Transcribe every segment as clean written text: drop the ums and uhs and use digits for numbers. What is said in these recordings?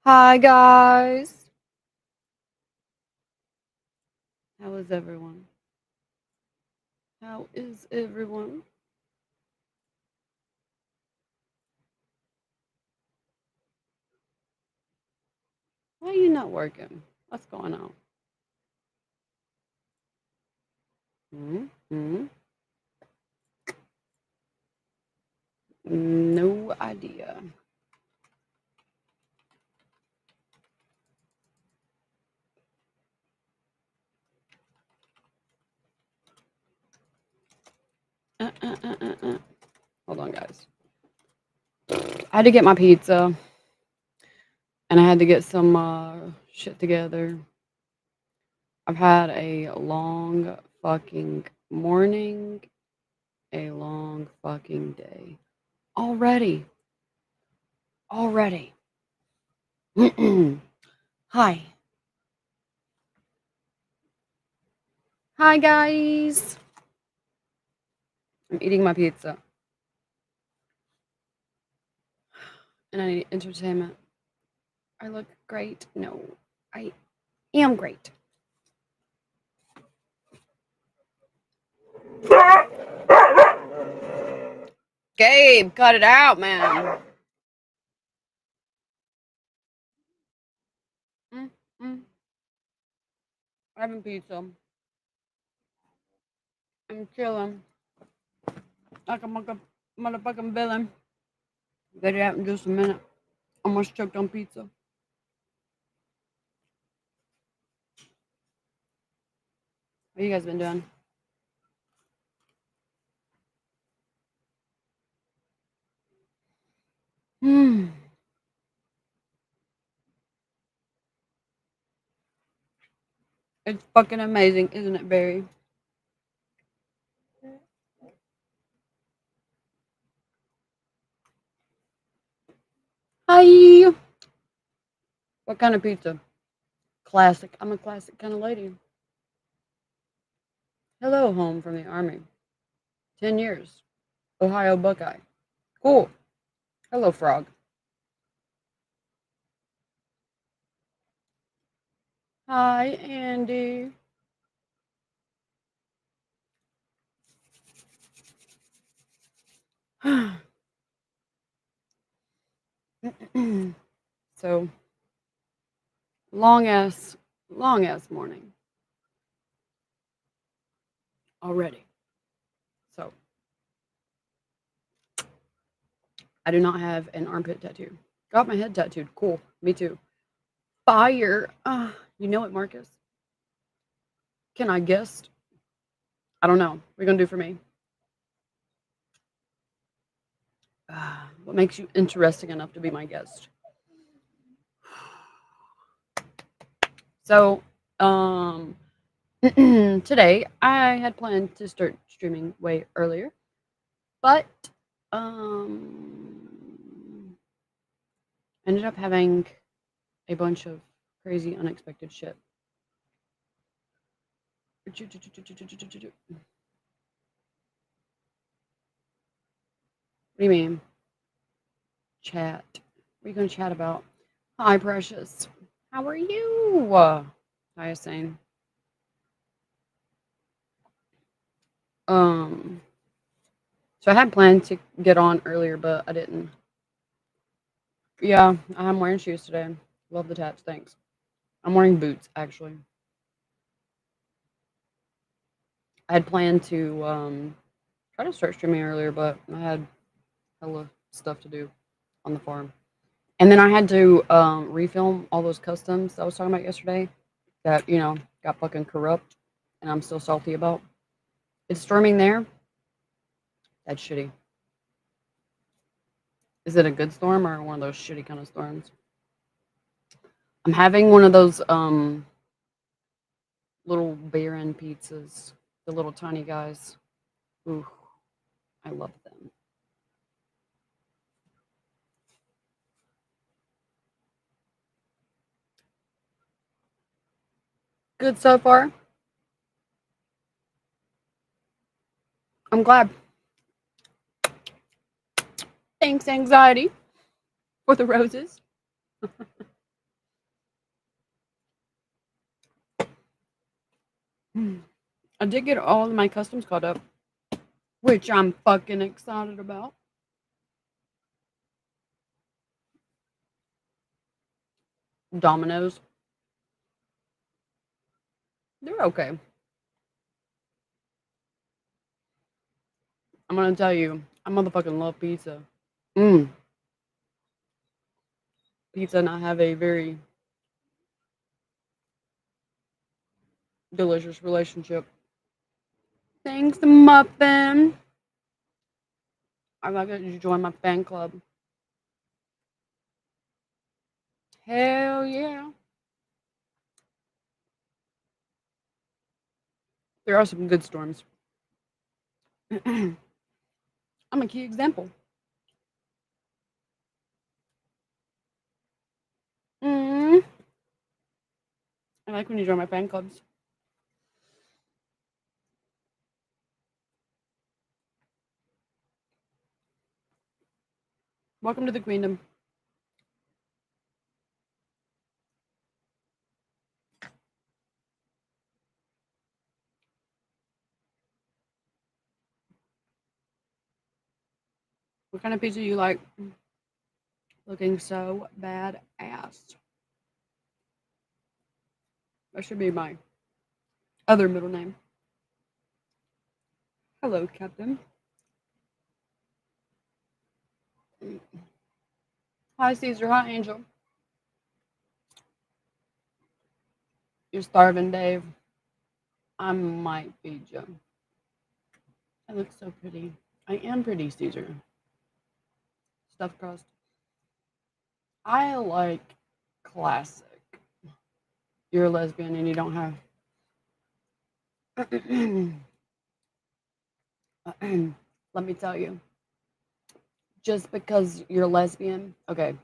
Hi guys. How is everyone? How is everyone? Why are you not working? What's going on? Hmm. No idea. Uh. Hold on, guys. I had to get my pizza, and I had to get some shit together. I've had a long fucking morning, a long fucking day already. Already. Hi. Hi, guys. I'm eating my pizza and I need entertainment. I look great. No, I am great. Gabe, cut it out, man. Mm, mm. I'm having pizza. I'm chilling like a motherfucking villain. Get it out in just a minute. Almost choked on pizza. What you guys been doing? Hmm. It's fucking amazing, isn't it, Barry? Hi. What kind of pizza? Classic. I'm a classic kind of lady. Hello, home from the army. 10 years. Ohio Buckeye. Cool. Hello, frog. Hi, Andy. So long ass, long ass morning already. So I do not have an armpit tattoo. Got my head tattooed. Cool. Me too. Fire. You know what, Marcus? Can I guess? I don't know. What are you gonna do for me? What makes you interesting enough to be my guest? So, um, today I had planned to start streaming way earlier, but um, ended up having a bunch of crazy, unexpected shit. What do you mean? Chat. What are you going to chat about? Hi, Precious. How are you? Hi, Asane. Um, so I had planned to get on earlier, but I didn't. Yeah, I'm wearing shoes today. Love the tats. Thanks. I'm wearing boots, actually. I had planned to try to start streaming earlier, but I had hella stuff to do on the farm. And then I had to refilm all those customs I was talking about yesterday that, got fucking corrupt and I'm still salty about. It's storming there. That's shitty. Is it a good storm or one of those shitty kind of storms? I'm having one of those little barren pizzas, the little tiny guys. Ooh, I love them. Good so far. I'm glad. Thanks, anxiety, for the roses. I did get all of my customs caught up, which I'm fucking excited about. Domino's, they're okay. I'm gonna tell you, I motherfucking love pizza. Mm, pizza and I have a very delicious relationship. Thanks, Muffin. I like that you joined my fan club. Hell yeah. There are some good storms. I'm a key example. Mm, I like when you join my fan clubs. Welcome to the queendom. What kind of pizza you like? Looking so bad ass. That should be my other middle name. Hello, Captain. Hi, Caesar. Hi, Angel. You're starving, Dave. I might feed you. I look so pretty. I am pretty, Caesar. Stuffed crust. I like classic. You're a lesbian and you don't have. Let me tell you, just because you're a lesbian, okay,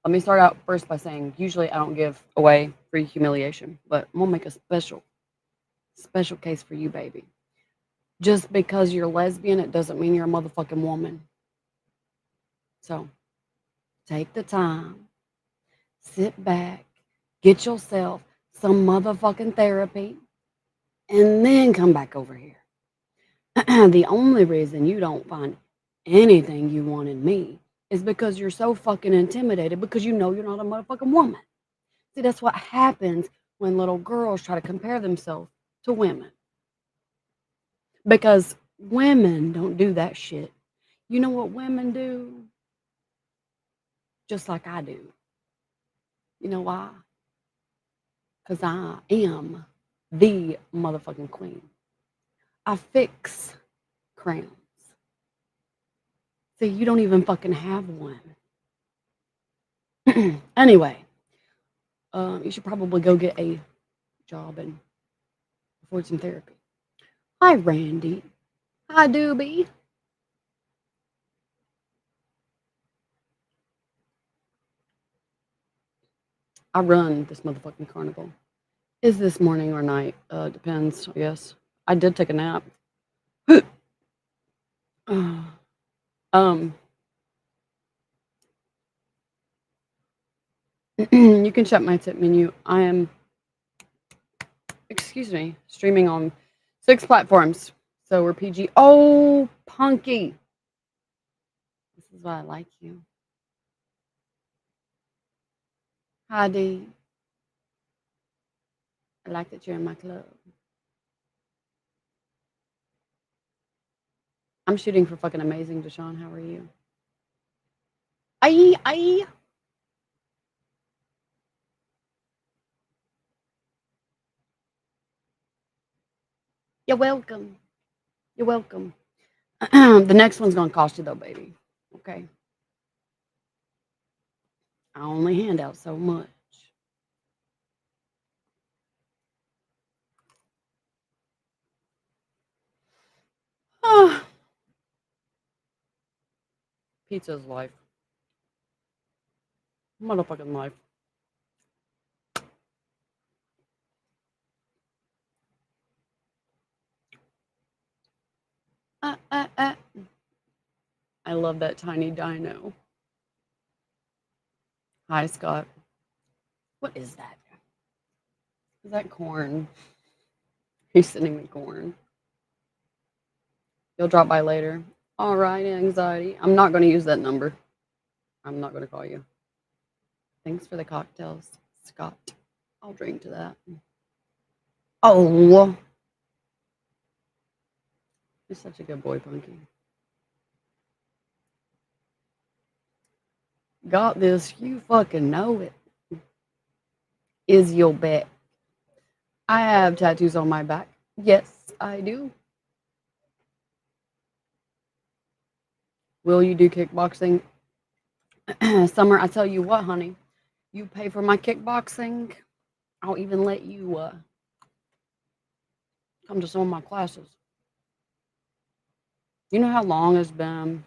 let me start out first by saying usually I don't give away free humiliation, but I'm gonna make a special case for you, baby. Just because you're lesbian, it doesn't mean you're a motherfucking woman. So take the time, sit back, get yourself some motherfucking therapy, and then come back over here. The only reason you don't find anything you want in me is because you're so fucking intimidated because you know you're not a motherfucking woman. See, that's what happens when little girls try to compare themselves to women because women don't do that shit. You know what women do? Just like I do. You know why? Because I am the motherfucking queen. I fix crowns. See, you don't even fucking have one. Anyway, you should probably go get a job and afford some therapy. Hi, Randy. Hi, Doobie. I run this motherfucking carnival. Is this morning or night? Depends, I guess. I did take a nap. um, you can check my tip menu. I am, excuse me, streaming on 6 platforms. So we're PG. Oh, Punky. This is why I like you. Hi, D. I like that you're in my club. I'm shooting for fucking amazing, Deshaun. How are you? Aye. You're welcome. You're welcome. The next one's gonna cost you though, baby. Okay. I only hand out so much. Oh, pizza's life. Motherfucking life. Uh, uh, uh. I love that tiny dino. Hi, Scott. What is that? Is that corn? He's sending me corn. He'll drop by later. All right, anxiety. I'm not going to use that number. I'm not going to call you. Thanks for the cocktails, Scott. I'll drink to that. Oh, you're such a good boy, Punky. Got this. You fucking know it. Is your bet. I have tattoos on my back. Yes, I do. Will you do kickboxing? Summer, I tell you what, honey. You pay for my kickboxing. I'll even let you come to some of my classes. You know how long it's been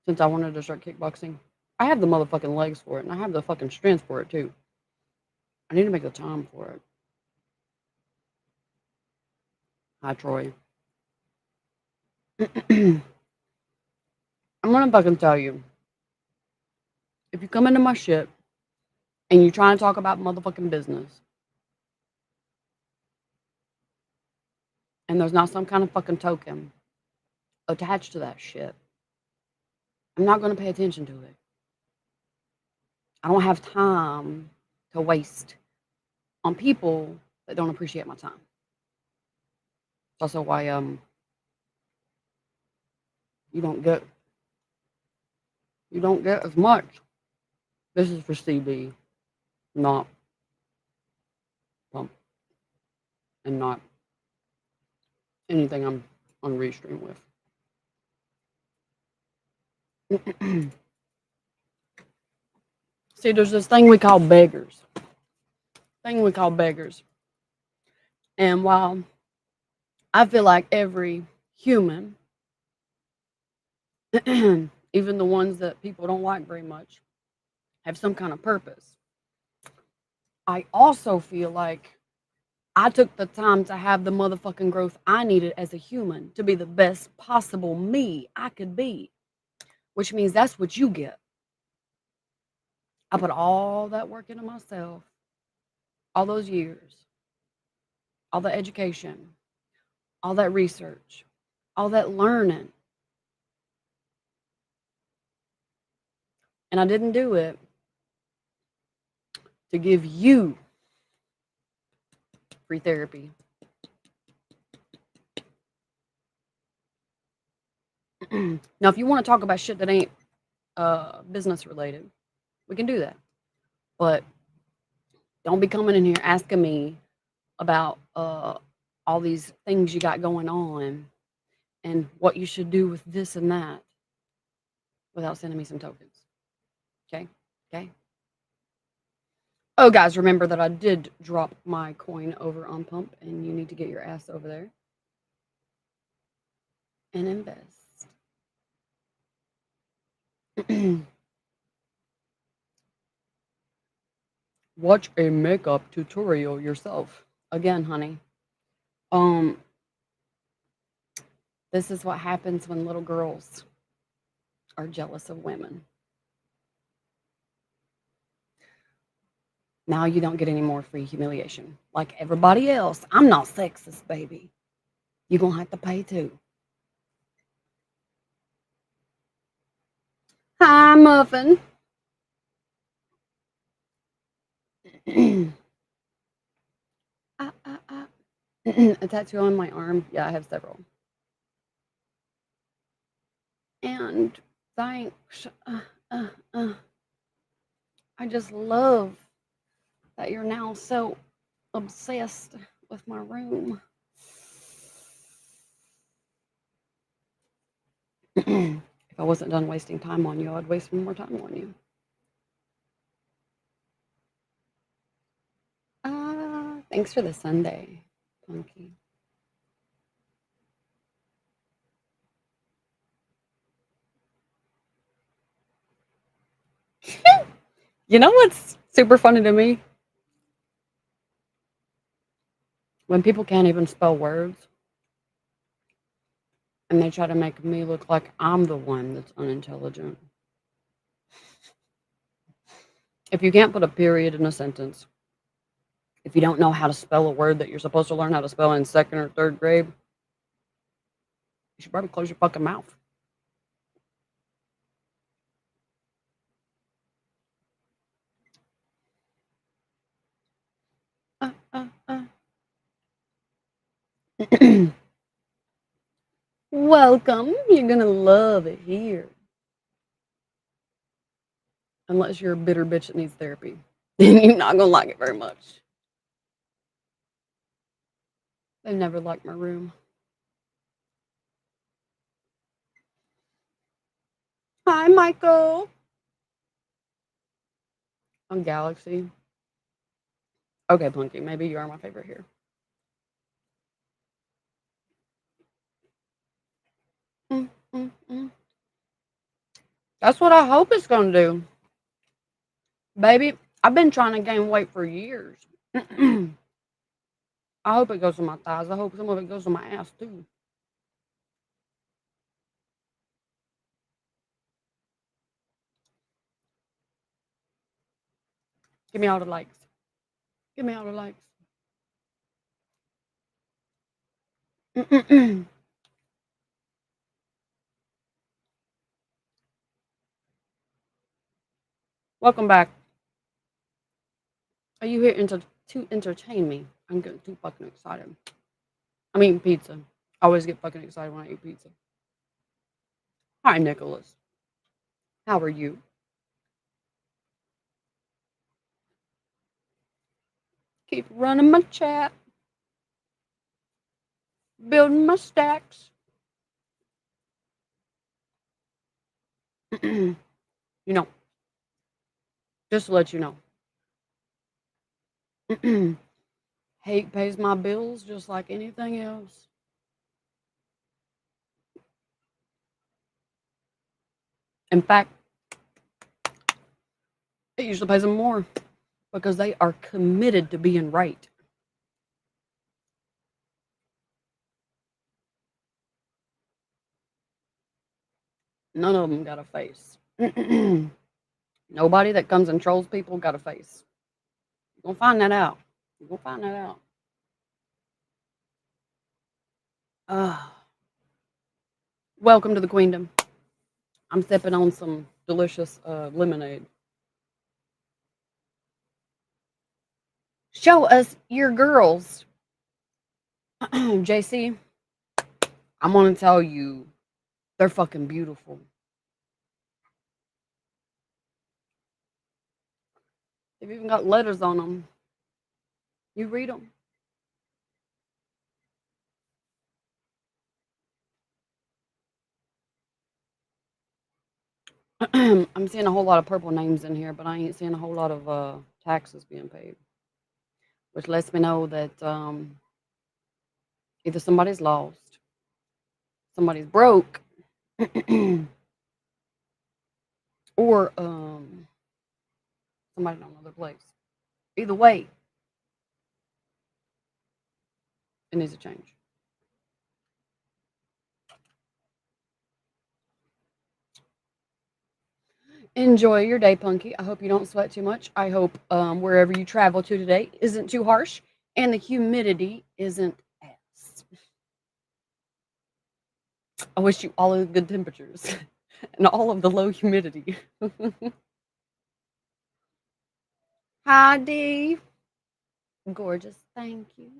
since I wanted to start kickboxing? I have the motherfucking legs for it, and I have the fucking strength for it, too. I need to make the time for it. Hi, Troy. I'm gonna fucking tell you. If you come into my shit and you try to talk about motherfucking business, and there's not some kind of fucking token attached to that shit, I'm not gonna pay attention to it. I don't have time to waste on people that don't appreciate my time. It's also why you don't get as much. This is for CB, not pump, and not anything I'm on restream with. See, there's this thing we call beggars. And while I feel like every human, even the ones that people don't like very much, have some kind of purpose, I also feel like I took the time to have the motherfucking growth I needed as a human to be the best possible me I could be, which means that's what you get. I put all that work into myself, all those years, all the education, all that research, all that learning. And I didn't do it to give you free therapy. Now, if you want to talk about shit that ain't business related, we can do that. But don't be coming in here asking me about all these things you got going on and what you should do with this and that without sending me some tokens. Okay? Okay? Oh, guys, remember that I did drop my coin over on Pump, and you need to get your ass over there and invest. Watch a makeup tutorial yourself. Again, honey. Um, this is what happens when little girls are jealous of women. Now you don't get any more free humiliation. Like everybody else, I'm not sexist, baby. You're going to have to pay too. Hi, Muffin. A tattoo on my arm. Yeah, I have several. And thanks. I just love that you're now so obsessed with my room. If I wasn't done wasting time on you, I'd waste more time on you. Thanks for the Sunday, Punky. You know what's super funny to me? When people can't even spell words and they try to make me look like I'm the one that's unintelligent. If you can't put a period in a sentence, If you don't know how to spell a word that you're supposed to learn how to spell in second or third grade, you should probably close your fucking mouth. Uh, uh, uh. Welcome. You're gonna love it here. Unless you're a bitter bitch that needs therapy. Then you're not gonna like it very much. They never liked my room. Hi, Michael. On Galaxy. Okay, Plunky, maybe you are my favorite here. Mm, mm, mm. That's what I hope it's gonna do. Baby, I've been trying to gain weight for years. I hope it goes to my thighs. I hope some of it goes to my ass too. Give me all the likes. Give me all the likes. Welcome back. Are you here to entertain me? I'm getting too fucking excited. I'm eating pizza. I always get fucking excited when I eat pizza. Hi, Nicholas. How are you? Keep running my chat, building my stacks. You know, just to let you know, hate pays my bills just like anything else. In fact, it usually pays them more because they are committed to being right. None of them got a face. Nobody that comes and trolls people got a face. You're gonna find that out. You're gonna find that out. Uh, welcome to the queendom. I'm sipping on some delicious lemonade. Show us your girls. JC, I'm gonna tell you, they're fucking beautiful. They've even got letters on them. You read them. I'm seeing a whole lot of purple names in here, but I ain't seeing a whole lot of taxes being paid, which lets me know that either somebody's lost, somebody's broke, or somebody don't know their place. Either way, it needs to change. Enjoy your day, Punky. I hope you don't sweat too much. I hope wherever you travel to today isn't too harsh and the humidity isn't ass. I wish you all of the good temperatures and all of the low humidity. Hi, D. Gorgeous. Thank you.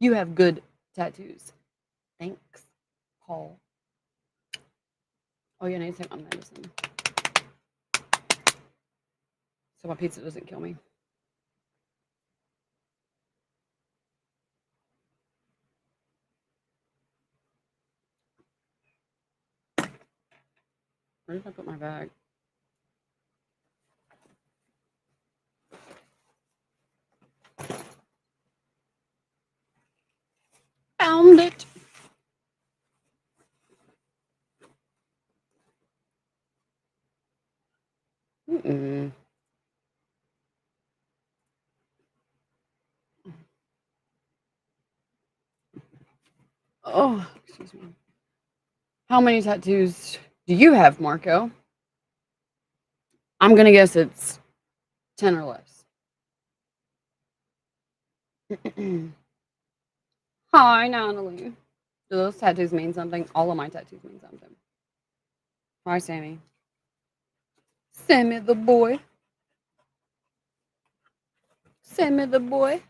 You have good tattoos. Thanks, Paul. Oh, yeah, I need to take my medicine so my pizza doesn't kill me. Where did I put my bag? Found it. Mm-mm. Oh, excuse me. How many tattoos do you have, Marco? I'm gonna guess it's 10 or less. Hi, Natalie. Do those tattoos mean something? All of my tattoos mean something. Hi, Sammy. Sammy the boy. Sammy the boy.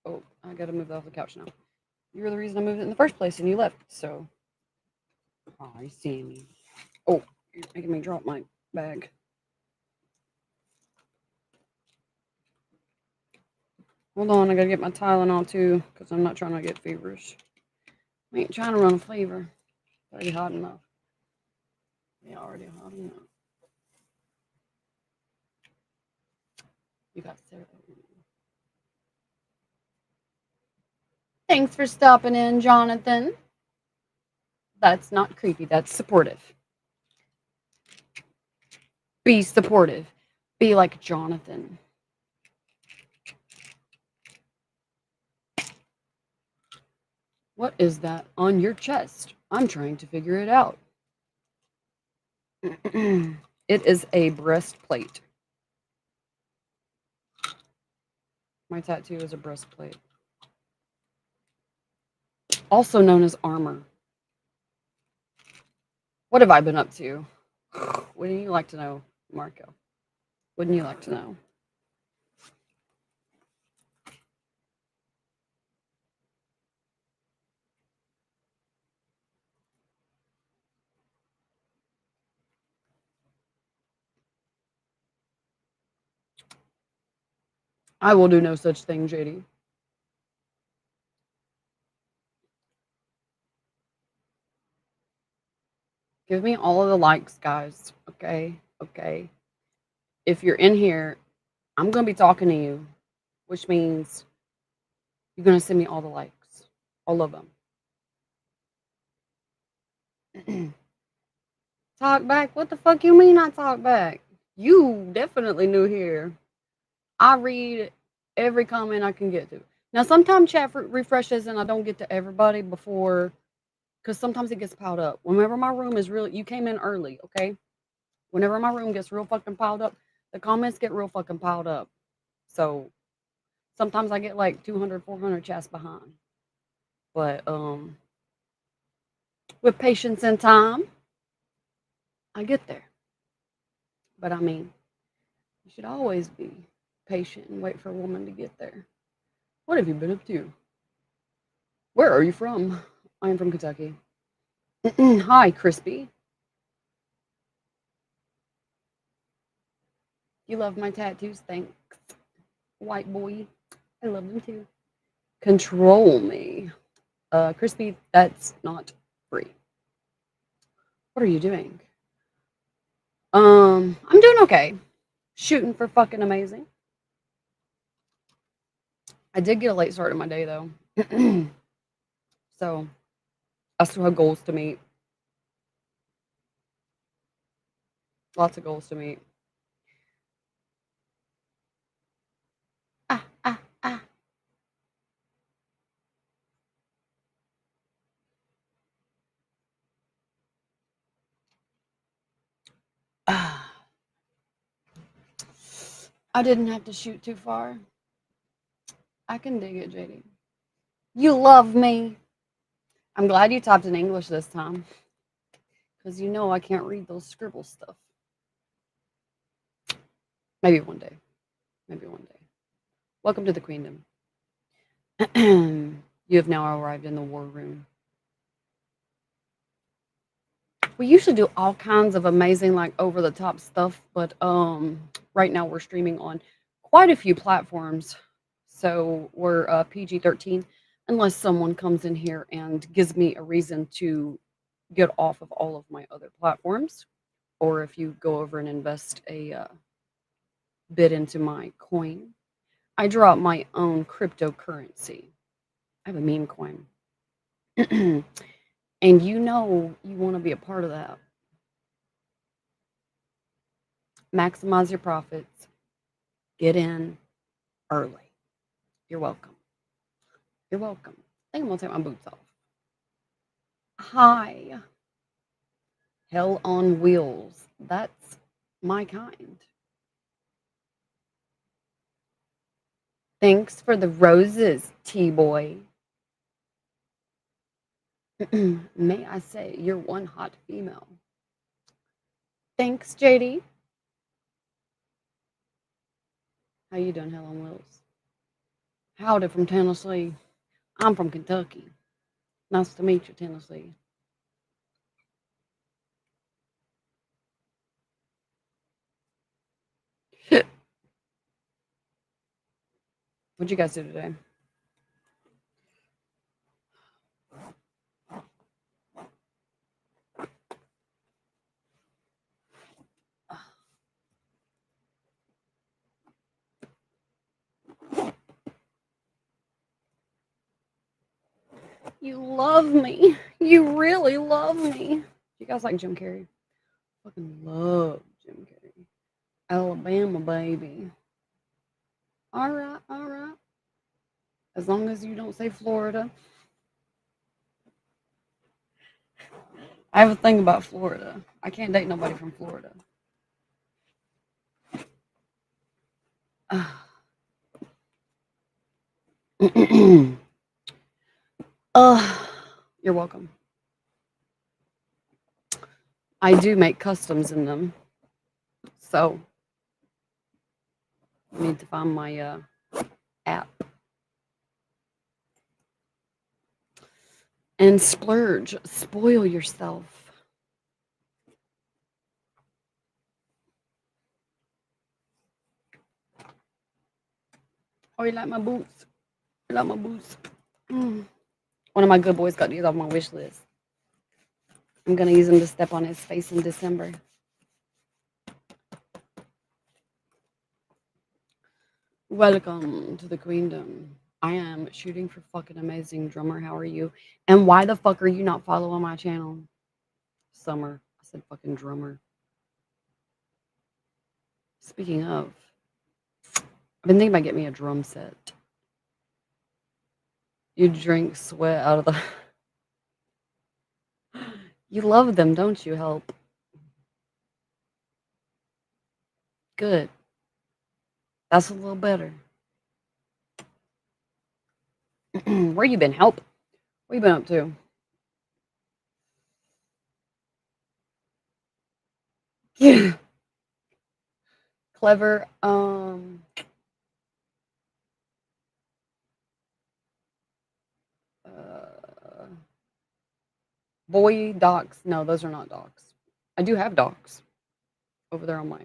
Oh, I gotta move off the couch now. You were the reason I moved it in the first place and you left. So, hi, Sammy. Oh, you're making me drop my bag. Hold on, I gotta get my Tylenol too, because I'm not trying to get feverish. I ain't trying to run a fever. It's already hot enough. Yeah, already hot enough. You got Sarah. Thanks for stopping in, Jonathan. That's not creepy. That's supportive. Be supportive. Be like Jonathan. What is that on your chest? I'm trying to figure it out. It is a breastplate. My tattoo is a breastplate, also known as armor. What have I been up to? Wouldn't you like to know, Marco? Wouldn't you like to know? I will do no such thing, JD. Give me all of the likes, guys. Okay. Okay. If you're in here, I'm going to be talking to you, which means you're going to send me all the likes, all of them. Talk back? What the fuck you mean I talk back? You definitely new here. I read every comment I can get to. Now, sometimes chat refreshes and I don't get to everybody before, because sometimes it gets piled up. Whenever my room is really, you came in early, okay? Whenever my room gets real fucking piled up, the comments get real fucking piled up. So sometimes I get like 200, 400 chats behind. But with patience and time, I get there. But I mean, you should always be patient and wait for a woman to get there. What have you been up to? Where are you from? I am from Kentucky. Hi, Crispy. You love my tattoos? Thanks. White boy. I love them too. Control me. Crispy, that's not free. What are you doing? I'm doing okay. Shooting for fucking amazing. I did get a late start in my day though. So I still have goals to meet. Lots of goals to meet. Ah, ah, ah. Ah. I didn't have to shoot too far. I can dig it, JD. You love me. I'm glad you typed in English this time. Because you know I can't read those scribble stuff. Maybe one day. Maybe one day. Welcome to the Queendom. You have now arrived in the war room. We usually do all kinds of amazing, like over the top stuff, but right now we're streaming on quite a few platforms. So we're PG-13, unless someone comes in here and gives me a reason to get off of all of my other platforms, or if you go over and invest a bit into my coin. I drop my own cryptocurrency. I have a meme coin. And you know you want to be a part of that. Maximize your profits. Get in early. You're welcome. You're welcome. I think I'm gonna take my boots off. Hi. Hell on wheels. That's my kind. Thanks for the roses, T-boy. May I say, you're one hot female. Thanks, JD. How you doing, Hell on Wheels? Howdy from Tennessee. I'm from Kentucky. Nice to meet you, Tennessee. What'd you guys do today? You love me. You really love me. You guys like Jim Carrey? Fucking love Jim Carrey. Alabama, baby. All right, all right. As long as you don't say Florida. I have a thing about Florida. I can't date nobody from Florida. You're welcome. I do make customs in them. So I need to find my app and splurge. Spoil yourself. Oh, you like my boots? You like my boots? Mm. One of my good boys got these off my wish list. I'm gonna use them to step on his face in December. Welcome to the queendom. I am shooting for fucking amazing drummer. How are you? And why the fuck are you not following my channel? Summer. I said fucking drummer. Speaking of, I've been thinking about getting me a drum set. You drink sweat out of the. You love them, don't you? Help. Good. That's a little better. Where you been? Help. What you been up to? Yeah. Clever. Uh, boy docs. No, those are not docs. I do have docs over there on my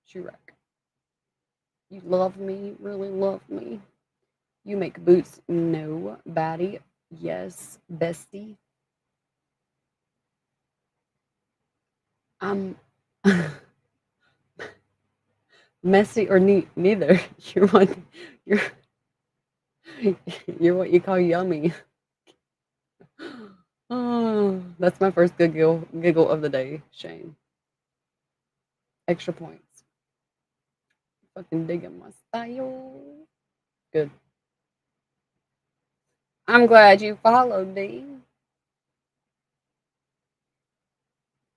shoe rack. You love me, really love me. You make boots. No, baddie. Yes, bestie. I'm messy or neat. Neither. You're what you're you're what you call yummy. Oh, that's my first giggle of the day, Shane. Extra points. Fucking digging my style. Good. I'm glad you followed me.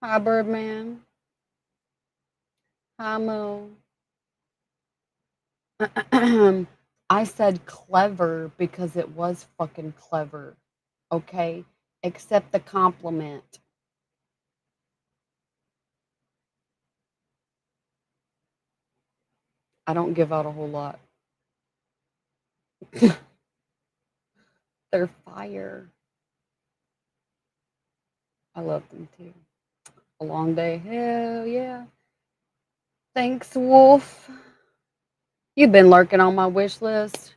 Hi, Birdman. Hi, Mo. I said clever because it was fucking clever. Okay? Accept the compliment. I don't give out a whole lot. They're fire. I love them too. A long day. Hell yeah. Thanks, Wolf. You've been lurking on my wish list.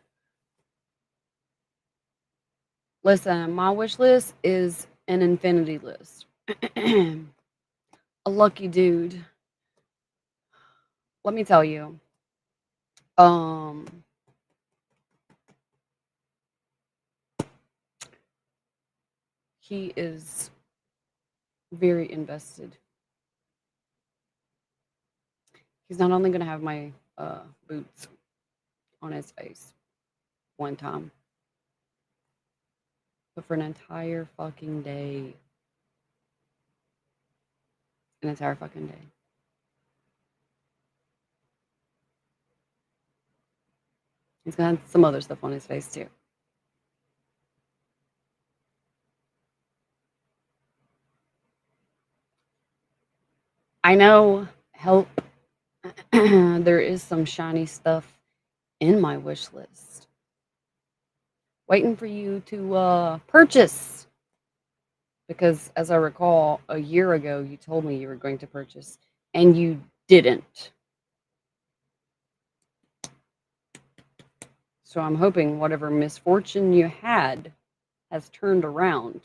Listen, my wish list is an infinity list. A lucky dude. Let me tell you. Um he is very invested. He's not only gonna have my boots on his face one time, but for an entire fucking day. An entire fucking day. He's got some other stuff on his face too. I know, help. There is some shiny stuff in my wish list waiting for you to purchase. Because as I recall, a year ago, you told me you were going to purchase and you didn't. So I'm hoping whatever misfortune you had has turned around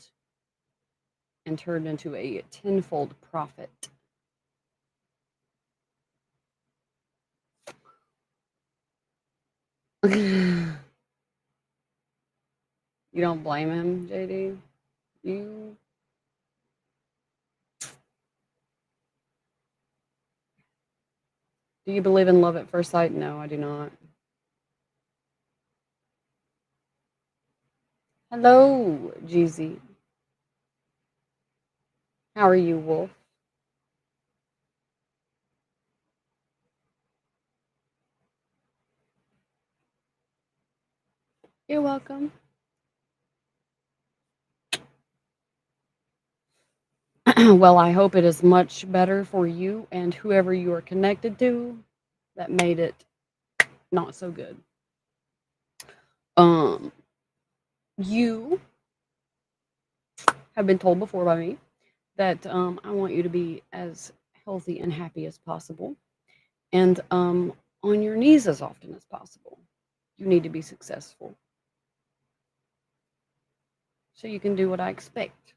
and turned into a tenfold profit. You don't blame him, JD? You do you believe in love at first sight? No, I do not. Hello, Jeezy. How are you, Wolf? You're welcome. Well, I hope it is much better for you and whoever you are connected to that made it not so good. Um, you have been told before by me that I want you to be as healthy and happy as possible and on your knees as often as possible. You need to be successful so you can do what I expect,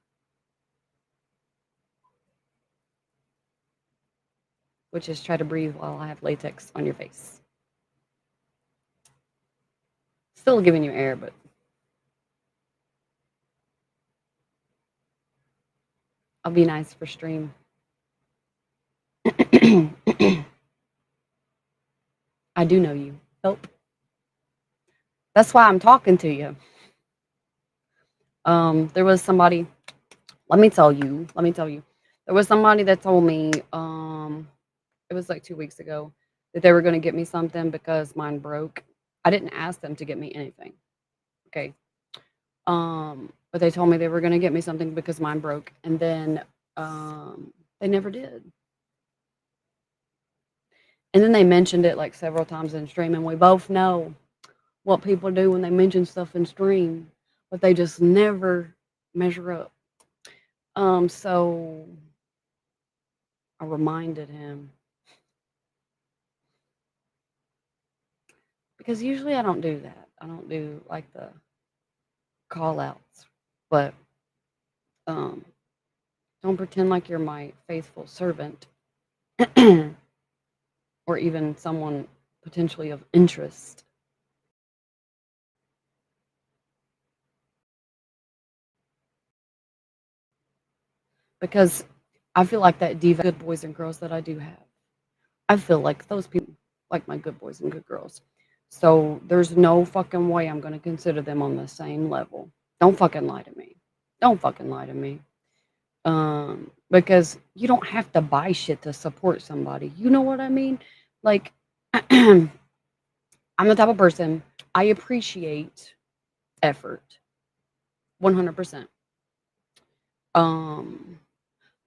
which is try to breathe while I have latex on your face. Still giving you air, but I'll be nice for stream. I do know you. Help. That's why I'm talking to you. There was somebody. Let me tell you. There was somebody that told me. It was like 2 weeks ago that they were going to get me something because mine broke. I didn't ask them to get me anything. Okay. But they told me they were going to get me something because mine broke, and then they never did. And then they mentioned it like several times in stream, and we both know what people do when they mention stuff in stream, but they just never measure up. So I reminded him because usually I don't do that. I don't do like the call outs, but um, don't pretend like you're my faithful servant or even someone potentially of interest. Because I feel like that diva good boys and girls that I do have. I feel like those people like my good boys and good girls. So there's no fucking way I'm gonna consider them on the same level. Don't fucking lie to me. Don't fucking lie to me. Because you don't have to buy shit to support somebody. You know what I mean? Like I'm the type of person I appreciate effort 100%. Um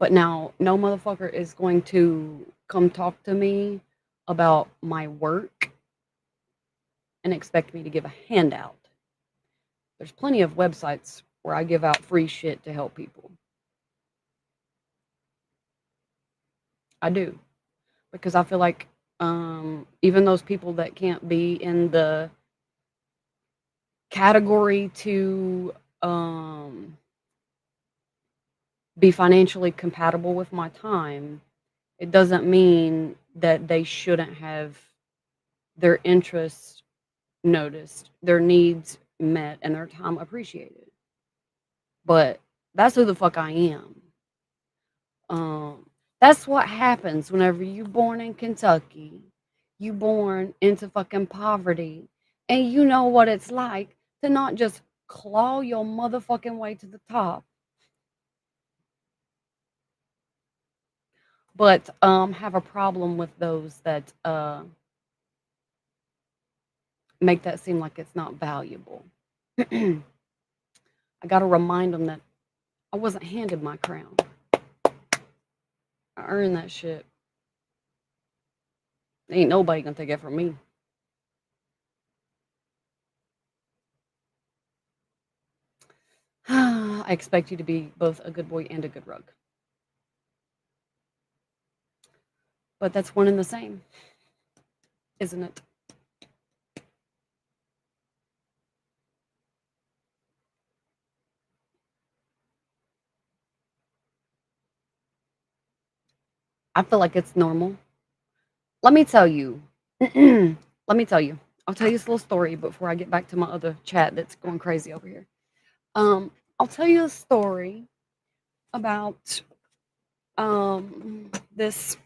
But now, no motherfucker is going to come talk to me about my work and expect me to give a handout. There's plenty of websites where I give out free shit to help people. I do. Because I feel like even those people that can't be in the category to be financially compatible with my time, it doesn't mean that they shouldn't have their interests noticed, their needs met, and their time appreciated. But that's who the fuck I am. Um, that's what happens whenever you born in Kentucky. You born into fucking poverty, and you know what it's like to not just claw your motherfucking way to the top, but have a problem with those that make that seem like it's not valuable. I got to remind them that I wasn't handed my crown. I earned that shit. Ain't nobody gonna take it from me. I expect you to be both a good boy and a good rug. But that's one and the same, isn't it? I feel like it's normal. Let me tell you. Let me tell you. I'll tell you this little story before I get back to my other chat that's going crazy over here. I'll tell you a story about this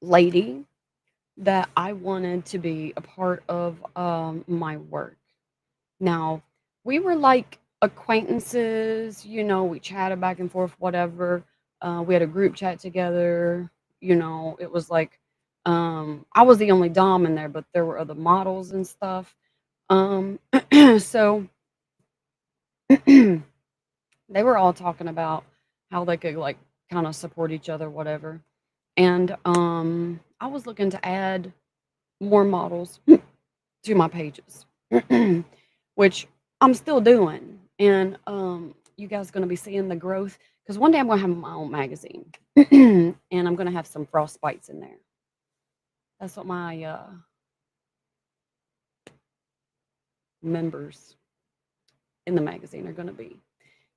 lady that I wanted to be a part of my work. Now, we were like acquaintances, we chatted back and forth, whatever. We had a group chat together, it was like I was the only dom in there, but there were other models and stuff. Um so they were all talking about how they could like kind of support each other, whatever. And I was looking to add more models to my pages, which I'm still doing. And you guys going to be seeing the growth because one day I'm going to have my own magazine and I'm going to have some frostbites in there. That's what my members in the magazine are going to be.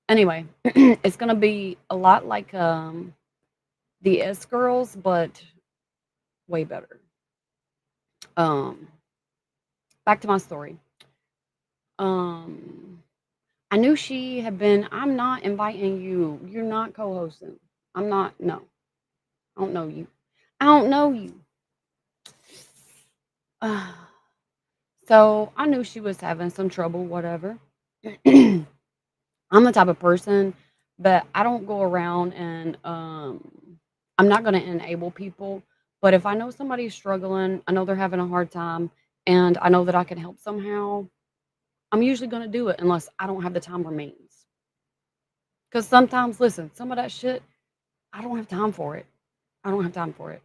Anyway, it's going to be a lot like the S Girls, but way better. Um, Back to my story. Um, I knew she had been. I'm not inviting you. You're not co-hosting. I'm not. No, I don't know you. I don't know you. So I knew she was having some trouble. Whatever. I'm the type of person that I don't go around and I'm not going to enable people. But if I know somebody's struggling, I know they're having a hard time, and I know that I can help somehow, I'm usually going to do it unless I don't have the time or means. Because sometimes, listen, some of that shit, I don't have time for it. I don't have time for it.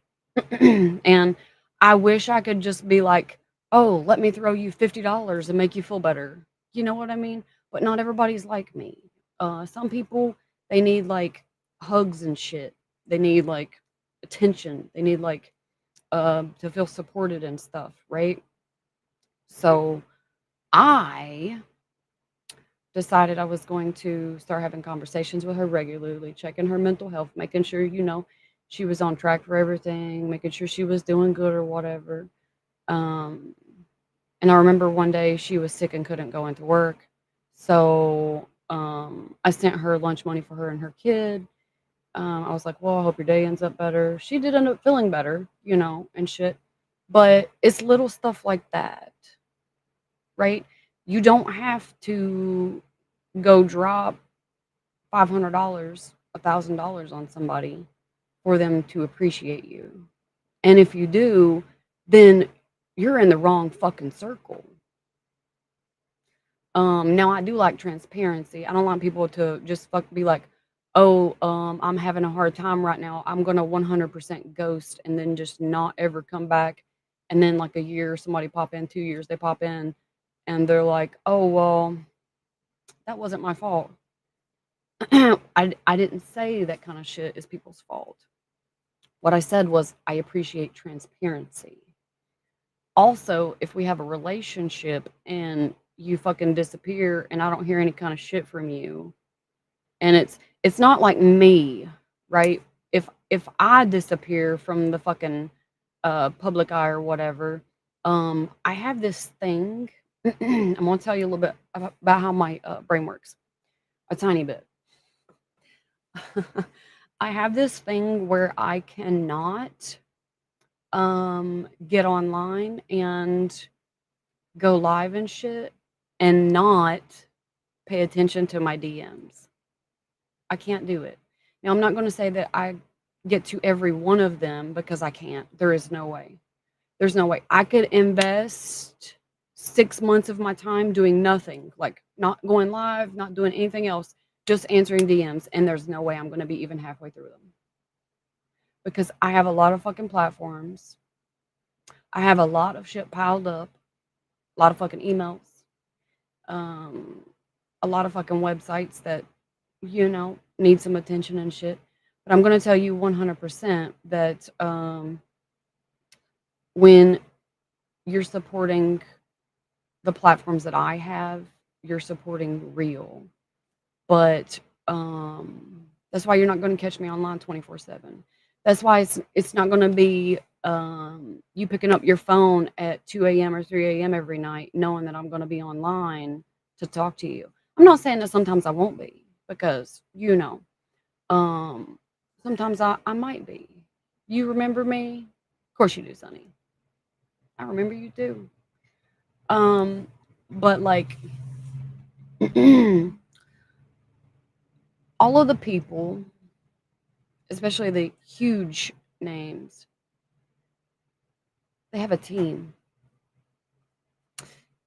And I wish I could just be like, oh, let me throw you $50 and make you feel better. You know what I mean? But not everybody's like me. Some people, they need like hugs and shit. They need like attention. They need like to feel supported and stuff, right? So I decided I was going to start having conversations with her regularly, checking her mental health, making sure, she was on track for everything, making sure she was doing good or whatever. Um, and I remember one day she was sick and couldn't go into work. So I sent her lunch money for her and her kid. I was like, well, I hope your day ends up better. She did end up feeling better, and shit. But it's little stuff like that, right? You don't have to go drop $500, $1,000 on somebody for them to appreciate you. And if you do, then you're in the wrong fucking circle. Now I do like transparency. I don't want people to just be like, "Oh, I'm having a hard time right now. I'm gonna 100% ghost and then just not ever come back." And then like a year, somebody pop in, 2 years, they pop in, and they're like, "Oh well, that wasn't my fault." I didn't say that kind of shit is people's fault. What I said was I appreciate transparency. Also, if we have a relationship and you fucking disappear and I don't hear any kind of shit from you, and it's not like me, right? If I disappear from the fucking public eye or whatever, I have this thing. I'm gonna tell you a little bit about how my brain works, a tiny bit. I have this thing where I cannot get online and go live and shit and not pay attention to my DMs. I can't do it. Now, I'm not going to say that I get to every one of them because I can't. There is no way. There's no way. I could invest. 6 months of my time doing nothing, like, not going live, not doing anything else, just answering DMs, and there's no way I'm gonna be even halfway through them. Because I have a lot of fucking platforms. I have a lot of shit piled up, a lot of fucking emails, um, a lot of fucking websites that, need some attention and shit. But I'm gonna tell you 100% that, when you're supporting the platforms that I have, you're supporting real. But, that's why you're not gonna catch me online 24/7. That's why it's not gonna be, you picking up your phone at 2 a.m. or 3 a.m. every night knowing that I'm gonna be online to talk to you. I'm not saying that sometimes I won't be because, um, sometimes I might be. You remember me? Of course you do, Sonny. I remember you too. Um, but, like, all of the people, especially the huge names, they have a team.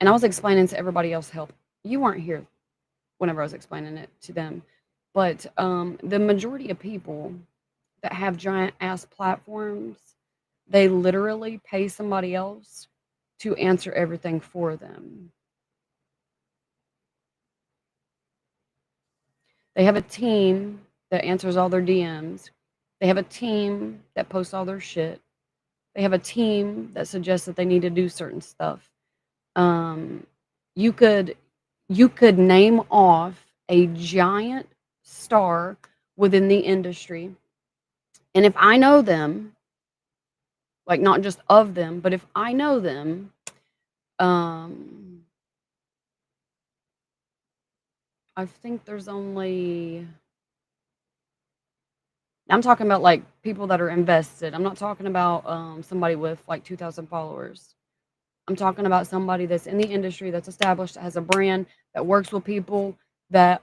And I was explaining to everybody else help. You weren't here whenever I was explaining it to them. But the majority of people that have giant ass platforms, they literally pay somebody else to answer everything for them. They have a team that answers all their DMs. They have a team that posts all their shit. They have a team that suggests that they need to do certain stuff. Um, you could you could name off a giant star within the industry, and if I know them, like, not just of them, but if I know them, um, I think there's only I'm talking about, like, people that are invested. I'm not talking about, somebody with, like, 2,000 followers. I'm talking about somebody that's in the industry, that's established, that has a brand, that works with people, that,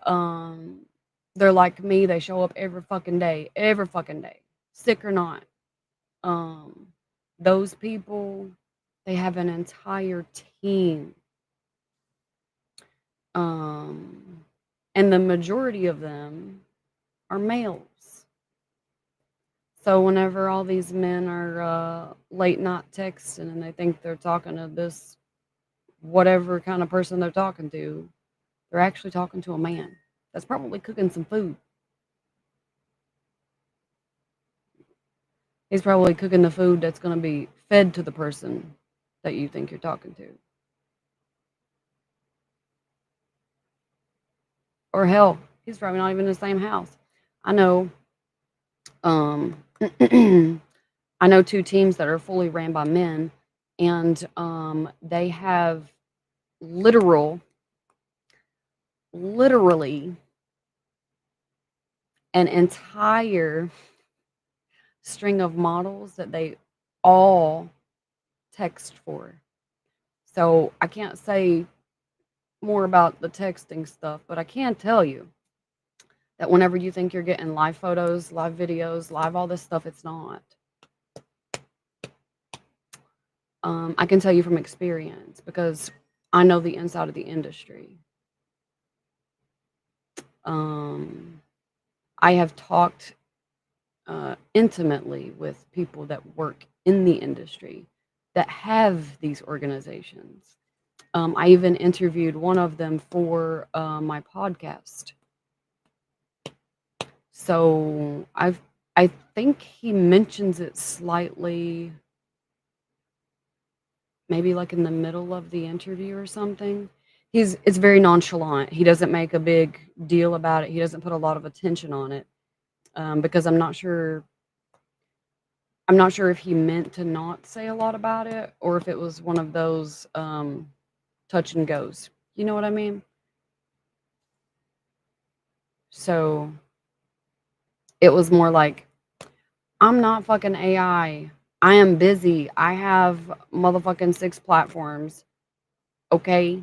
they're like me, they show up every fucking day, sick or not. Um, those people, they have an entire team. Um, and the majority of them are males. So whenever all these men are late night texting and they think they're talking to this whatever kind of person they're talking to, they're actually talking to a man that's probably cooking some food. He's probably cooking the food that's going to be fed to the person that you think you're talking to. Or hell, he's probably not even in the same house. I know um I know two teams that are fully ran by men, and they have literal literally an entire string of models that they all text for. So I can't say more about the texting stuff, but I can tell you that whenever you think you're getting live photos, live videos, live all this stuff, it's not. I can tell you from experience because I know the inside of the industry. I have talked intimately with people that work in the industry that have these organizations. I even interviewed one of them for my podcast. So I think he mentions it slightly, maybe like in the middle of the interview or something. It's very nonchalant. He doesn't make a big deal about it. He doesn't put a lot of attention on it because I'm not sure. I'm not sure if he meant to not say a lot about it or if it was one of those touch and goes. You know what I mean? So it was more like, I'm not fucking AI. I am busy. I have motherfucking 6 platforms. Okay.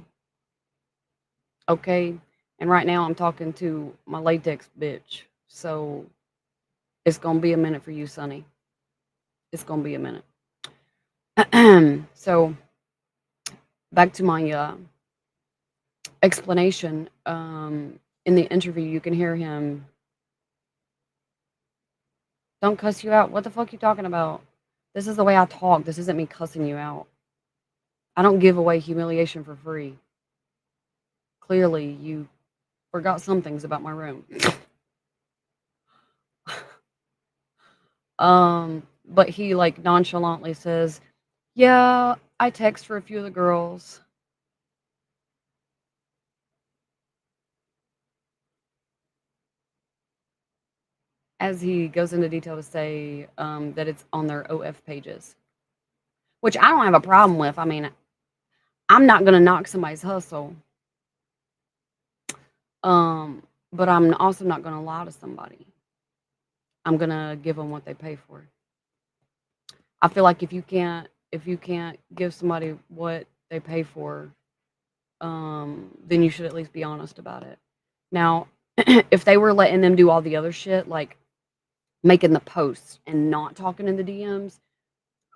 Okay. And right now I'm talking to my latex bitch. So it's going to be a minute for you, Sonny. It's going to be a minute. So back to my explanation. In the interview, you can hear him, "Don't cuss you out. What the fuck you talking about? This is the way I talk. This isn't me cussing you out. I don't give away humiliation for free. Clearly, you forgot some things about my room." But he like nonchalantly says, "Yeah, I text for a few of the girls." As he goes into detail to say that it's on their OF pages, which I don't have a problem with. I mean, I'm not gonna knock somebody's hustle, um, but I'm also not gonna lie to somebody. I'm gonna give them what they pay for. I feel like if you can't give somebody what they pay for, then you should at least be honest about it. Now, if they were letting them do all the other shit, like making the posts and not talking in the DMs,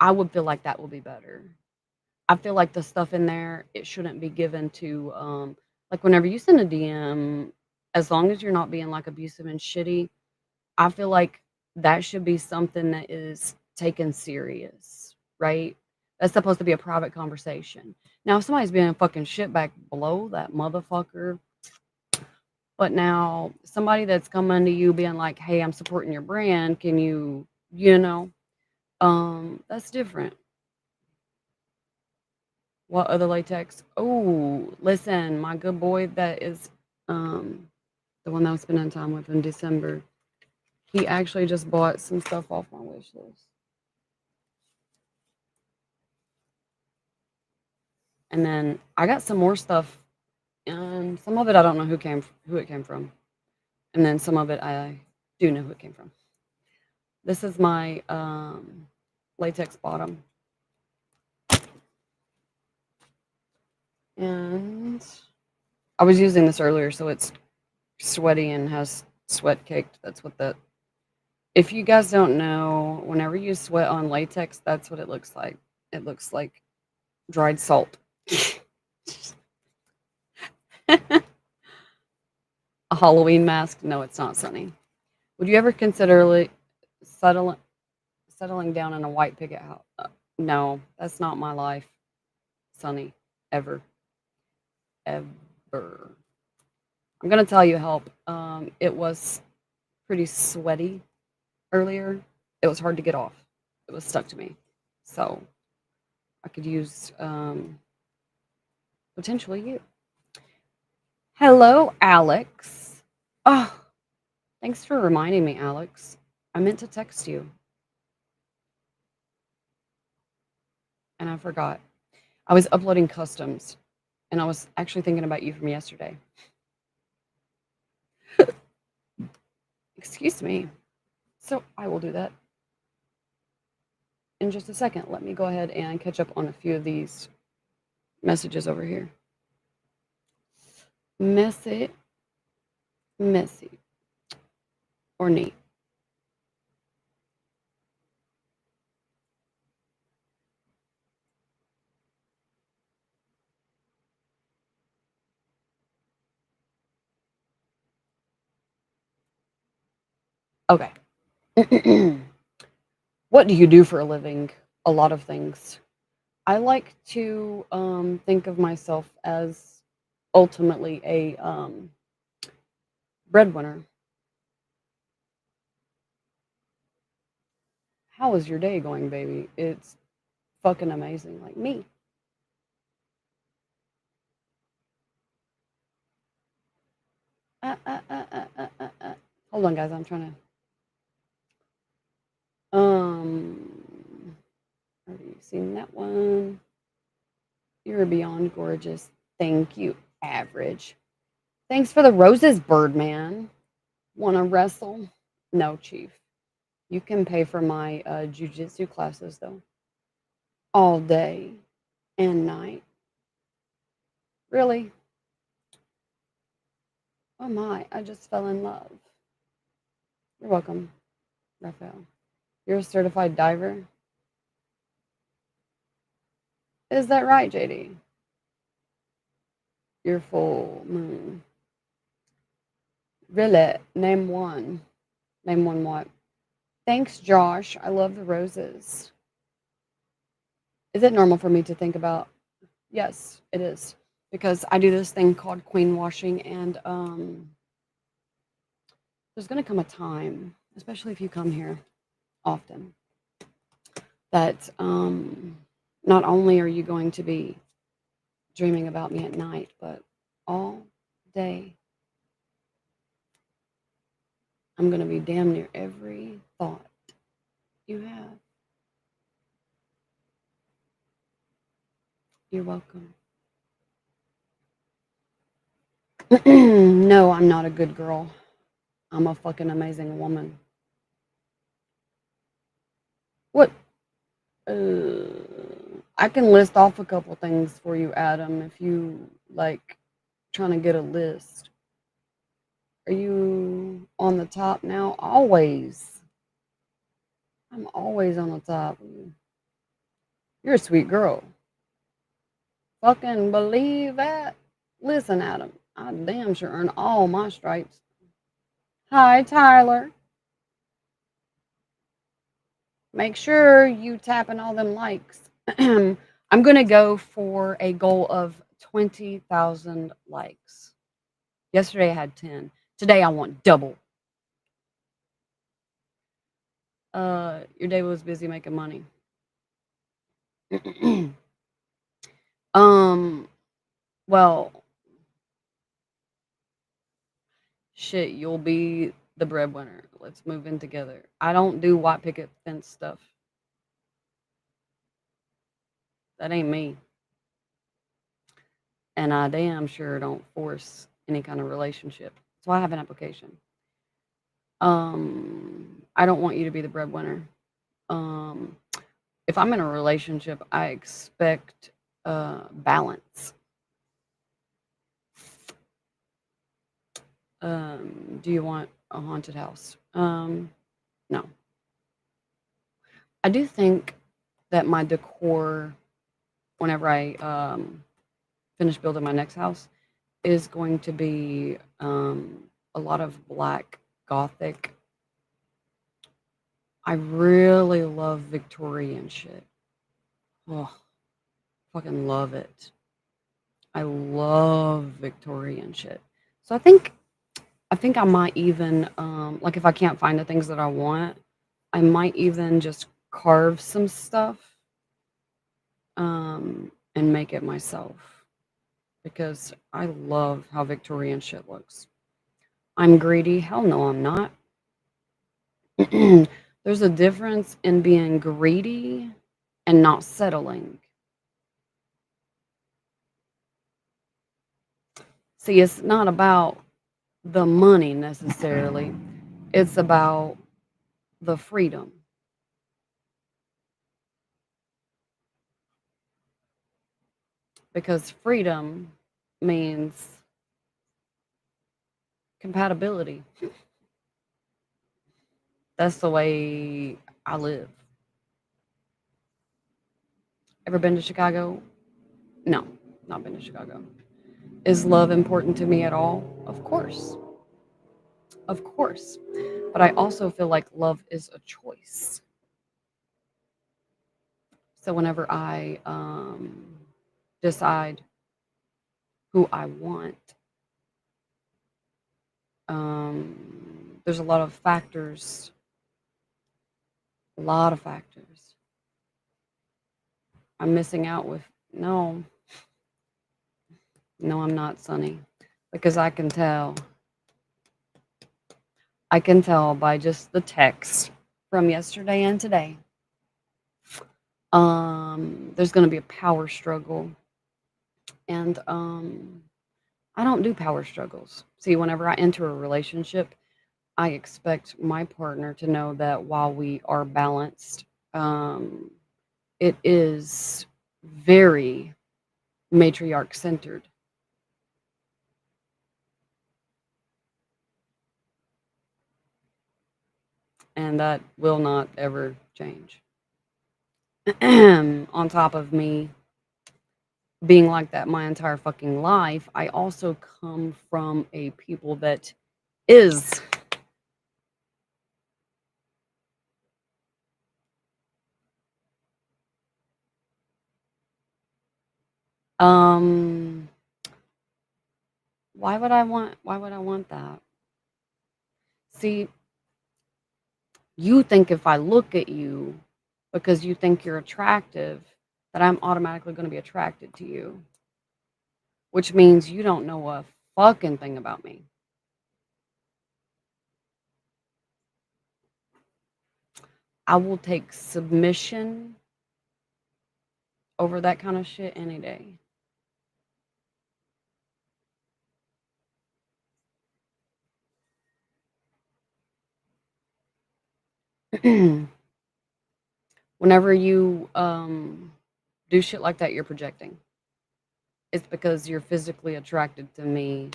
I would feel like that will be better. I feel like the stuff in there, it shouldn't be given to, like whenever you send a DM, as long as you're not being like abusive and shitty, I feel like that should be something that is taken serious, right? That's supposed to be a private conversation. Now, if somebody's being a fucking shitbag below that motherfucker, but now somebody that's coming to you being like, "Hey, I'm supporting your brand. Can you, you know, that's different." What other latex? Oh, listen, my good boy that is um the one that I was spending time with in December. He actually just bought some stuff off my wish list. And then I got some more stuff, and some of it I don't know who it came from. And then some of it I do know who it came from. This is my latex bottom. And I was using this earlier, so it's sweaty and has sweat caked. That's what that. If you guys don't know, whenever you sweat on latex, that's what it looks like. It looks like dried salt. A Halloween mask? No, it's not, Sunny. Would you ever consider settling settling down in a white picket house? No, that's not my life, Sunny. Ever, ever. I'm gonna tell you help. It was pretty sweaty earlier. It was hard to get off. It was stuck to me. So I could use potentially you. Hello, Alex. Oh, thanks for reminding me, Alex. I meant to text you and I forgot. I was uploading customs and I was actually thinking about you from yesterday. Excuse me. So I will do that in just a second. Let me go ahead and catch up on a few of these messages over here. Messy, messy, or neat. Okay. What do you do for a living? A lot of things. I like to think of myself as ultimately a breadwinner. How is your day going, baby? It's fucking amazing, like me. Hold on, guys. I'm trying to. Already seen that one. You're beyond gorgeous. Thank you, average. Thanks for the roses, Birdman. Want to wrestle? No, Chief. You can pay for my jujitsu classes though, all day and night. Really? Oh my! I just fell in love. You're welcome, Raphael. You're a certified diver. Is that right, JD? Your full moon. Really? Name one. Name one what? Thanks, Josh. I love the roses. Is it normal for me to think about? Yes, it is. Because I do this thing called queen washing, and there's going to come a time, especially if you come here often, that not only are you going to be dreaming about me at night, but all day I'm going to be damn near every thought you have. You're welcome. No, I'm not a good girl. I'm a fucking amazing woman. What? Uh, I can list off a couple things for you, Adam, if you like trying to get a list. Are you on the top now? Always. I'm always on the top. You're a sweet girl. Fucking believe that. Listen, Adam, I damn sure earn all my stripes. Hi, Tyler. Make sure you tapping all them likes. I'm gonna go for a goal of 20,000 likes. Yesterday I had 10. Today I want double. Your day was busy making money. um, well, shit, you'll be the breadwinner. Let's move in together. I don't do white picket fence stuff. That ain't me. And I damn sure don't force any kind of relationship. So I have an application. I don't want you to be the breadwinner. Um, if I'm in a relationship, I expect balance. Do you want a haunted house? No. I do think that my decor, whenever I finish building my next house, is going to be a lot of black gothic. I really love Victorian shit. Oh, fucking love it. I love Victorian shit. So I think I might even like if I can't find the things that I want, I might even just carve some stuff and make it myself because I love how Victorian shit looks. I'm greedy. Hell no, I'm not. There's a difference in being greedy and not settling. See, it's not about the money necessarily, it's about the freedom. Because freedom means compatibility. That's the way I live. Ever been to Chicago? No, not been to Chicago. Is love important to me at all? Of course. Of course. But I also feel like love is a choice. So whenever I decide who I want, there's a lot of factors. A lot of factors. I'm missing out with no, no, I'm not, Sonny, because I can tell. I can tell by just the text from yesterday and today. There's going to be a power struggle, and I don't do power struggles. See, whenever I enter a relationship, I expect my partner to know that while we are balanced, um, it is very matriarch centered, and that will not ever change. On top of me being like that my entire fucking life, I also come from a people that is um why would I want that? See, you think if I look at you because you think you're attractive, that I'm automatically going to be attracted to you, which means you don't know a fucking thing about me. I will take submission over that kind of shit any day. Whenever you do shit like that, you're projecting. It's because you're physically attracted to me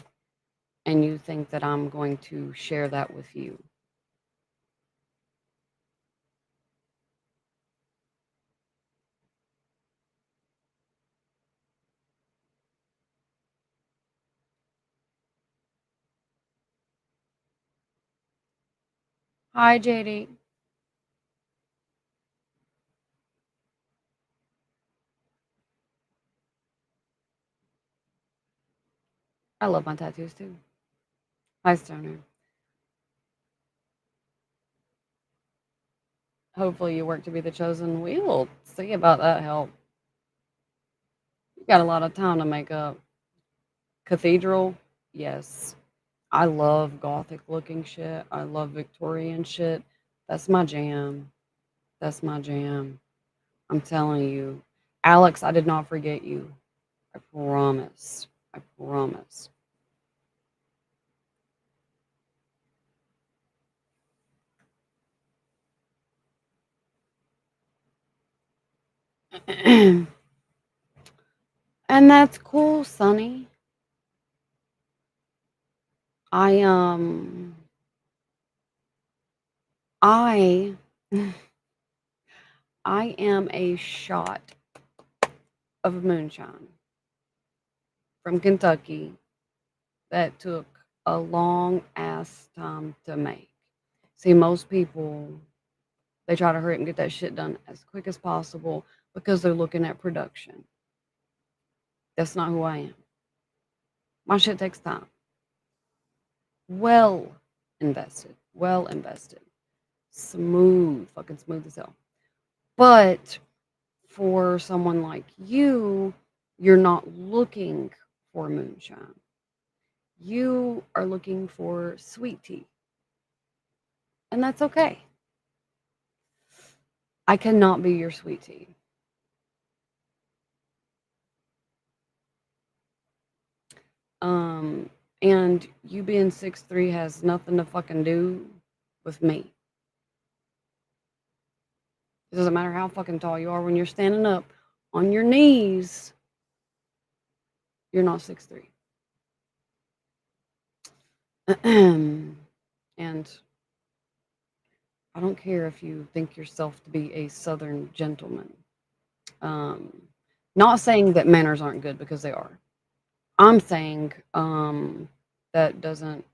and you think that I'm going to share that with you. Hi, JD. I love my tattoos too. Hi, Stoner. Hopefully, you work to be the chosen. We'll see about that help. You got a lot of time to make up. Cathedral, yes. I love gothic looking shit. I love Victorian shit. That's my jam. That's my jam. I'm telling you. Alex, I did not forget you. I promise. I promise. And that's cool, Sonny. I I I am a shot of moonshine from Kentucky that took a long ass time to make. See, most people they try to hurry up and get that shit done as quick as possible because they're looking at production. That's not who I am. My shit takes time. Well invested. Well invested. Smooth. Fucking smooth as hell. But for someone like you, you're not looking for moonshine. You are looking for sweet tea. And that's okay. I cannot be your sweet tea. Um, and you being 6'3" has nothing to fucking do with me. It doesn't matter how fucking tall you are when you're standing up on your knees, you're not 6'3". And I don't care if you think yourself to be a southern gentleman. Um, not saying that manners aren't good because they are. I'm saying that doesn't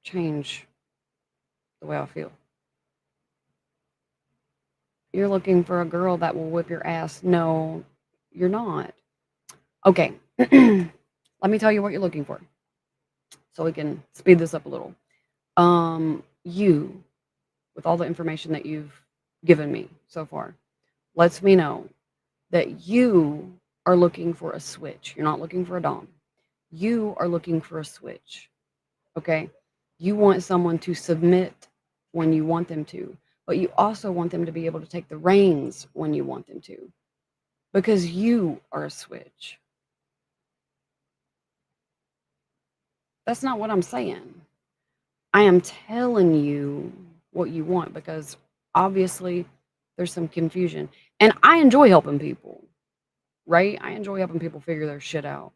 change the way I feel. You're looking for a girl that will whip your ass. No, you're not. Okay. Let me tell you what you're looking for so we can speed this up a little. You, with all the information that you've given me so far, lets me know that you are looking for a switch. You're not looking for a dom. You are looking for a switch. Okay. You want someone to submit when you want them to, but you also want them to be able to take the reins when you want them to because you are a switch. That's not what I'm saying. I am telling you what you want because obviously there's some confusion. And I enjoy helping people, right? I enjoy helping people figure their shit out.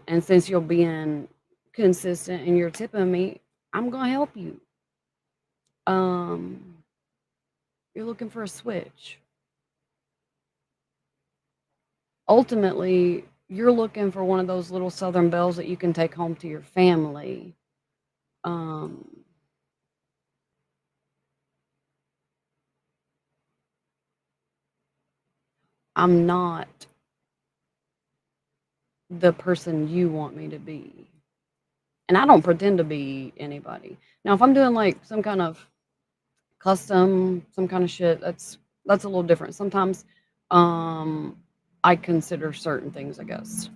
And since you're being consistent and you're tipping me, I'm gonna help you. Um, you're looking for a switch. ultimately, you're looking for one of those little Southern belles that you can take home to your family. Um, I'm not the person you want me to be. And I don't pretend to be anybody. Now, if I'm doing like some kind of custom, some kind of shit, that's a little different. Sometimes um I consider certain things, I guess.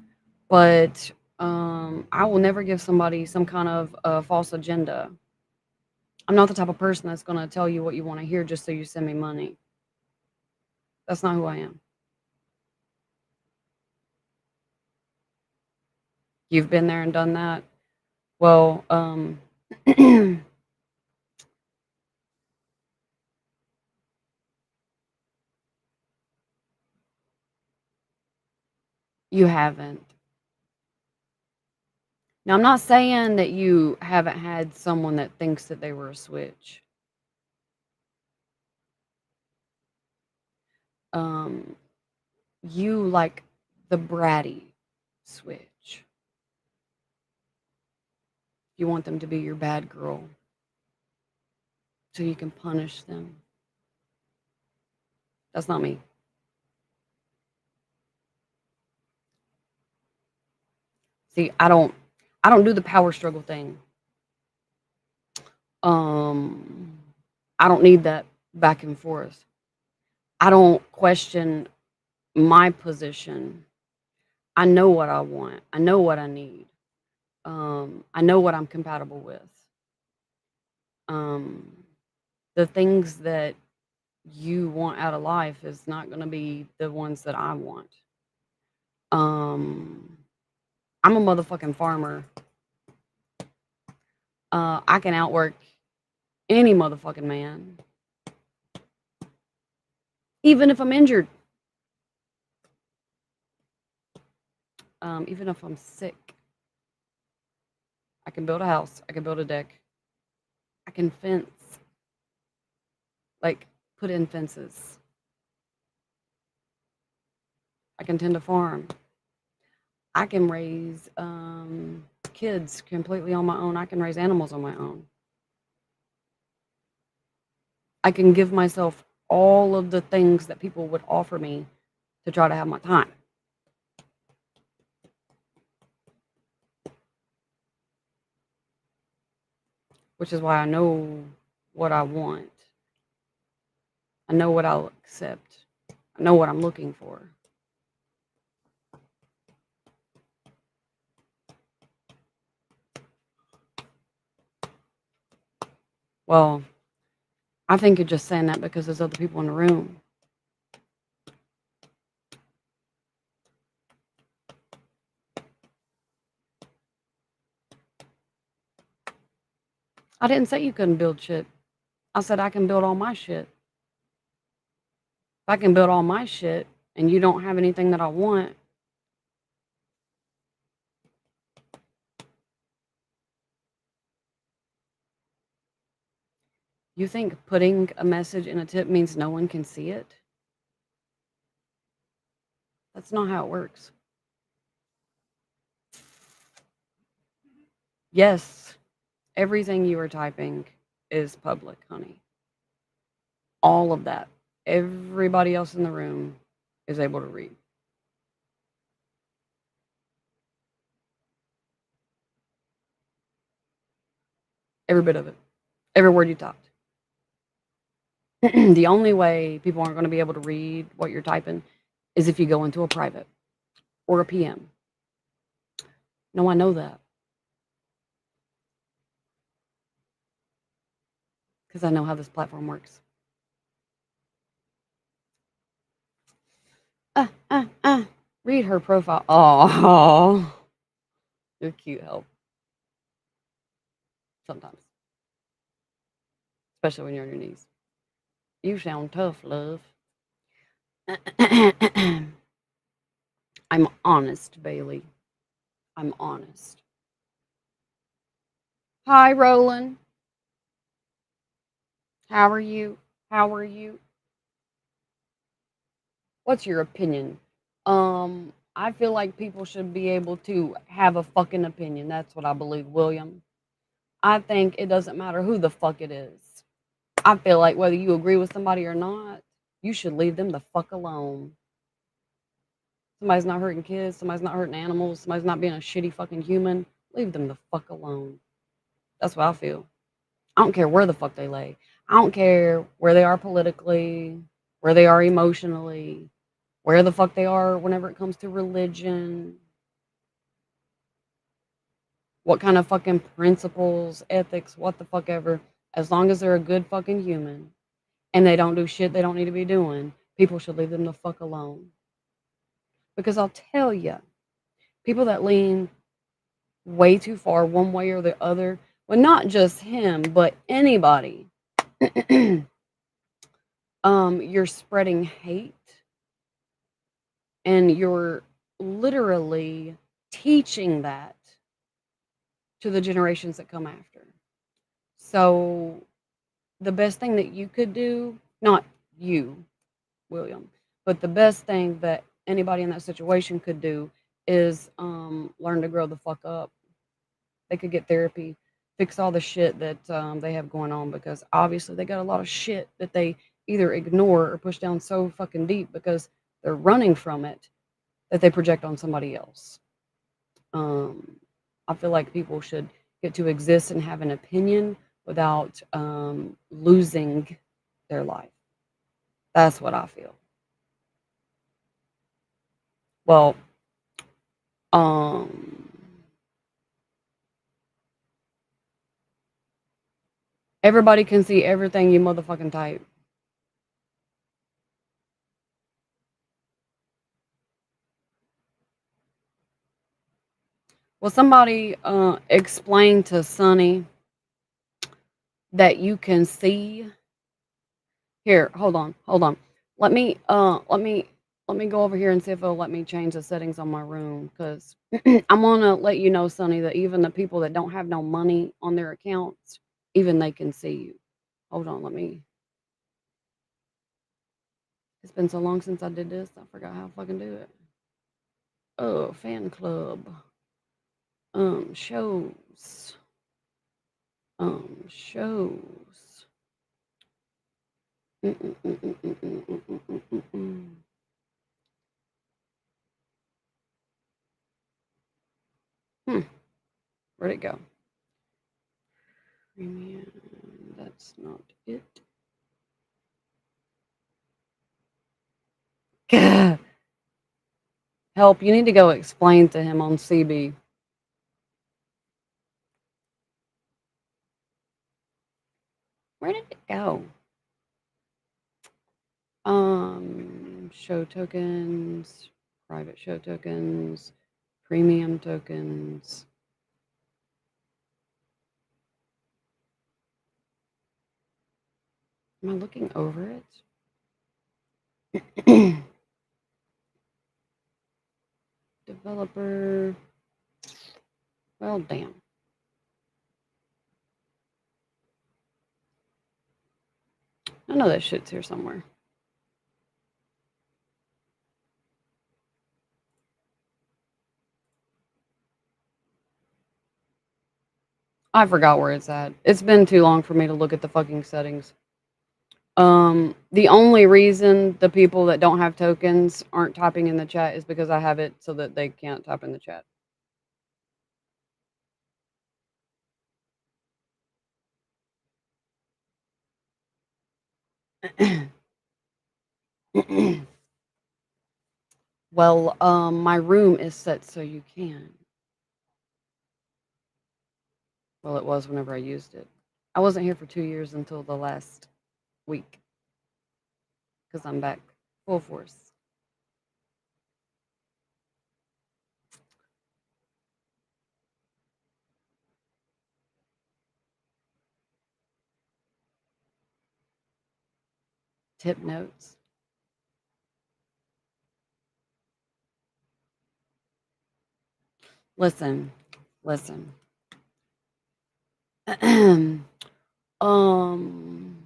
But I will never give somebody some kind of false agenda. I'm not the type of person that's going to tell you what you want to hear just so you send me money. That's not who I am. You've been there and done that. Well, you haven't. Now, I'm not saying that you haven't had someone that thinks that they were a switch. Um, you like the bratty switch. You want them to be your bad girl so you can punish them. That's not me. See, I don't do the power struggle thing. Um, I don't need that back and forth. I don't question my position. I know what I want. I know what I need. I know what I'm compatible with. Um, the things that you want out of life is not going to be the ones that I want. Um, I'm a motherfucking farmer. I can outwork any motherfucking man, even if I'm injured, even if I'm sick. I can build a house. I can build a deck. I can fence, like put in fences. I can tend a farm. I can raise kids completely on my own. I can raise animals on my own. I can give myself all of the things that people would offer me to try to have my time, which is why I know what I want. I know what I'll accept. I know what I'm looking for. Well, I think you're just saying that because there's other people in the room. I didn't say you couldn't build shit. I said I can build all my shit. If I can build all my shit and you don't have anything that I want, you think putting a message in a tip means no one can see it? That's not how it works. Yes, everything you are typing is public, honey. All of that. Everybody else in the room is able to read. Every bit of it. Every word you typed. The only way people aren't going to be able to read what you're typing is if you go into a private or a PM. No, I know that because I know how this platform works. Uh, uh, uh. Read her profile. Oh, you're cute help sometimes, especially when you're on your knees. You sound tough, love. I'm honest, Bailey. I'm honest. Hi, Roland. How are you? How are you? What's your opinion? I feel like people should be able to have a fucking opinion. That's what I believe, William. I think it doesn't matter who the fuck it is. I feel like whether you agree with somebody or not, you should leave them the fuck alone. Somebody's not hurting kids, somebody's not hurting animals, somebody's not being a shitty fucking human. Leave them the fuck alone. That's what I feel. I don't care where the fuck they lay. I don't care where they are politically, where they are emotionally, where the fuck they are whenever it comes to religion, what kind of fucking principles, ethics, what the fuck ever. As long as they're a good fucking human and they don't do shit they don't need to be doing, people should leave them the fuck alone. Because I'll tell you, people that lean way too far one way or the other, well, not just him, but anybody, you're spreading hate and you're literally teaching that to the generations that come after. So the best thing that you could do, not you, William, but the best thing that anybody in that situation could do is learn to grow the fuck up. They could get therapy, fix all the shit that they have going on because obviously they got a lot of shit that they either ignore or push down so fucking deep because they're running from it that they project on somebody else. Um, I feel like people should get to exist and have an opinion without losing their life. That's what I feel. Well, um, everybody can see everything you motherfucking type. Well, somebody explain to Sonny that you can see. Here, hold on. Let me let me go over here and see if it'll let me change the settings on my room because I'm gonna let you know, Sonny, that even the people that don't have no money on their accounts, even they can see you. Hold on, let me. It's been so long since I did this, I forgot how to fucking do it. Oh, fan club. Shows. Shows. Mm, mm, mm, mm, mm, mm, mm, mm, mm, mm, mm. Hmm, where'd it go? Premium. That's not it. Gah. Help! You need to go explain to him on CB. Where did it go? Show tokens, private show tokens, premium tokens. Am I looking over it? Developer. Well, damn. I know that shit's here somewhere. I forgot where it's at. It's been too long for me to look at the fucking settings. The only reason the people that don't have tokens aren't typing in the chat is because I have it so that they can't type in the chat. Well, my room is set so you can. Well, it was whenever I used it. I wasn't here for 2 years until the last week because I'm back full force. Tip notes. Listen, listen. um,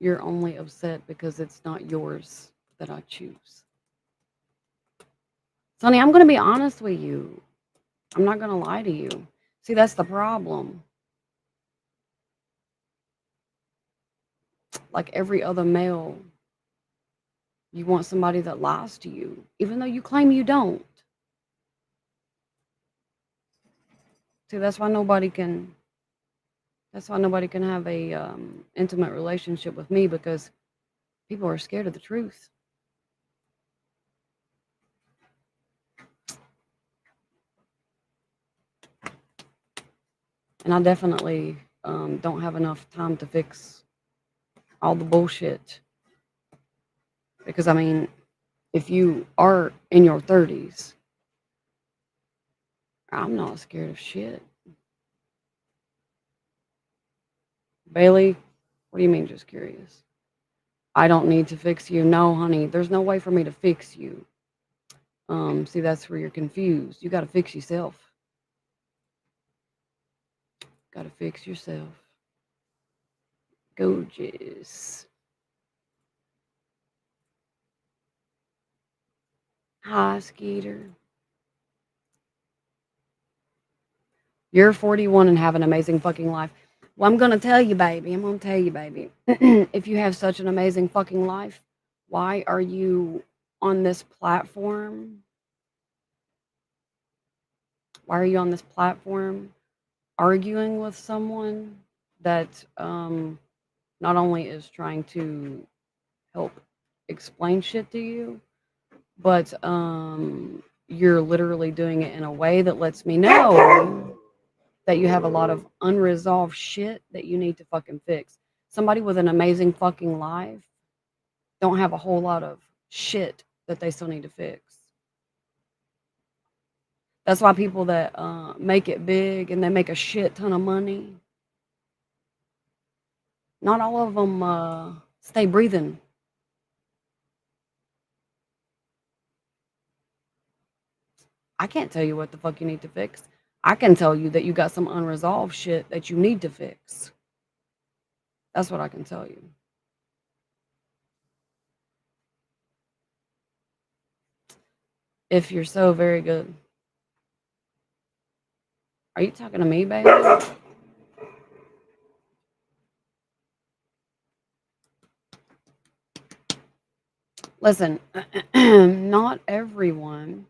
you're only upset because it's not yours that I choose. Sonny, I'm gonna be honest with you. I'm not gonna lie to you. See, that's the problem. Like every other male, you want somebody that lies to you, even though you claim you don't. See, that's why nobody can have a intimate relationship with me because people are scared of the truth. And I definitely don't have enough time to fix all the bullshit. Because I mean, if you are in your 30s, I'm not scared of shit. Bailey, what do you mean just curious? I don't need to fix you. No, honey, there's no way for me to fix you. See, that's where you're confused. You got to fix yourself. Got to fix yourself. Gorgeous. Hi, Skeeter. You're 41 and have an amazing fucking life. Well, I'm going to tell you, baby. I'm going to tell you, baby. If you have such an amazing fucking life, why are you on this platform? Why are you on this platform arguing with someone that not only is trying to help explain shit to you, but you're literally doing it in a way that lets me know that you have a lot of unresolved shit that you need to fucking fix. Somebody with an amazing fucking life don't have a whole lot of shit that they still need to fix. That's why people that make it big and they make a shit ton of money, not all of them stay breathing. I can't tell you what the fuck you need to fix. I can tell you that you got some unresolved shit that you need to fix. That's what I can tell you. If you're so very good. Are you talking to me, baby? Listen, not everyone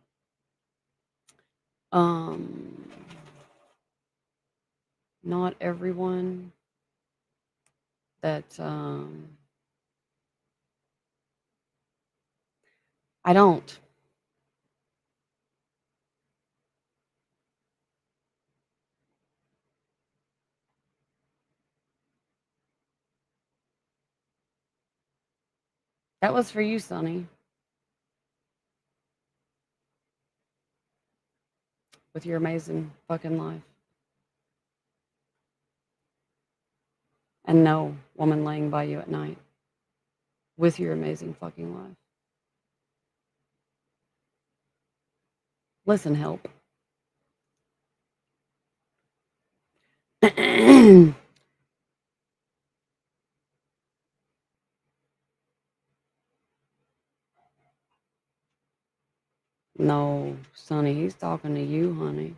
um not everyone that I don't. That was for you, Sonny, with your amazing fucking life. And no woman laying by you at night with your amazing fucking life. Listen, help. No, Sonny, he's talking to you, honey.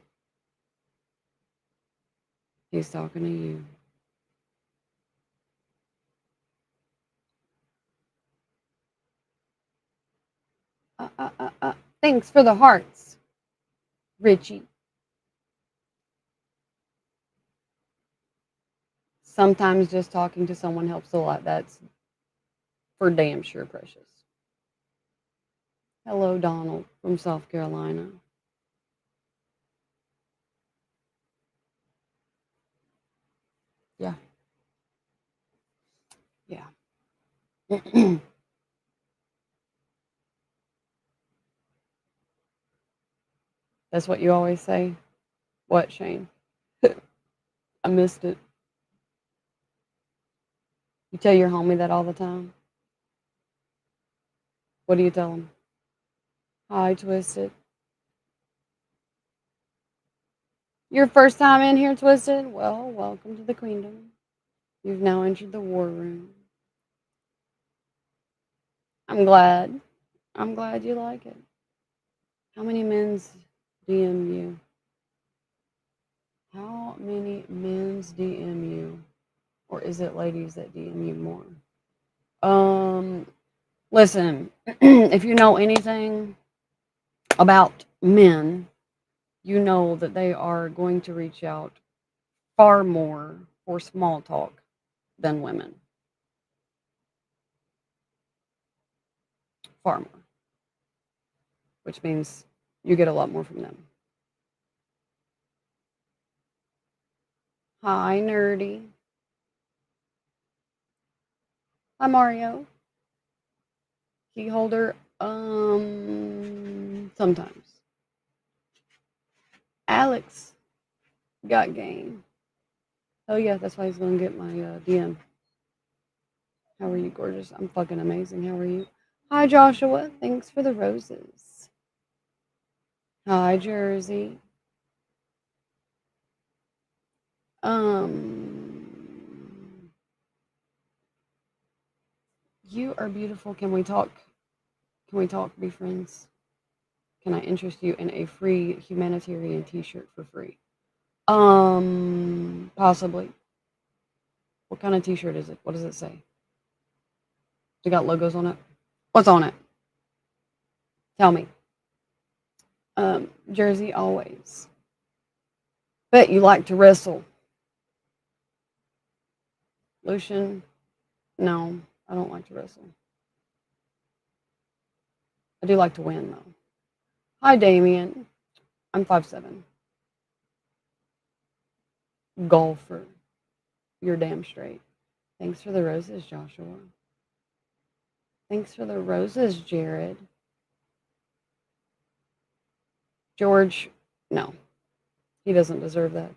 He's talking to you. Thanks for the hearts, Richie. Sometimes just talking to someone helps a lot. That's for damn sure precious. Hello, Donald from South Carolina. Yeah, yeah. That's what you always say. What, Shane? I missed it. You tell your homie that all the time. What do you tell him? Hi, Twisted. Your first time in here, Twisted? Well, welcome to the Queendom. You've now entered the war room. I'm glad. I'm glad you like it. How many men's DM you? How many men's DM you? Or is it ladies that DM you more? Listen, if you know anything about men, you know that they are going to reach out far more for small talk than women. Far more. Which means you get a lot more from them. Hi, nerdy. Hi, Mario. Key holder. Sometimes. Alex got game. Oh yeah, that's why he's gonna get my DM. How are you, gorgeous? I'm fucking amazing. How are you? Hi, Joshua. Thanks for the roses. Hi, Jersey. You are beautiful. Can we talk? Can we talk? Be friends? Can I interest you in a free humanitarian T-shirt for free? Possibly. What kind of T-shirt is it? What does it say? It got logos on it. What's on it? Tell me. Jersey always. Bet you like to wrestle. Lucian, no, I don't like to wrestle. I do like to win though. Hi, Damien. I'm 5'7". Golfer. You're damn straight. Thanks for the roses, Joshua. Thanks for the roses, Jared. George, no, he doesn't deserve that.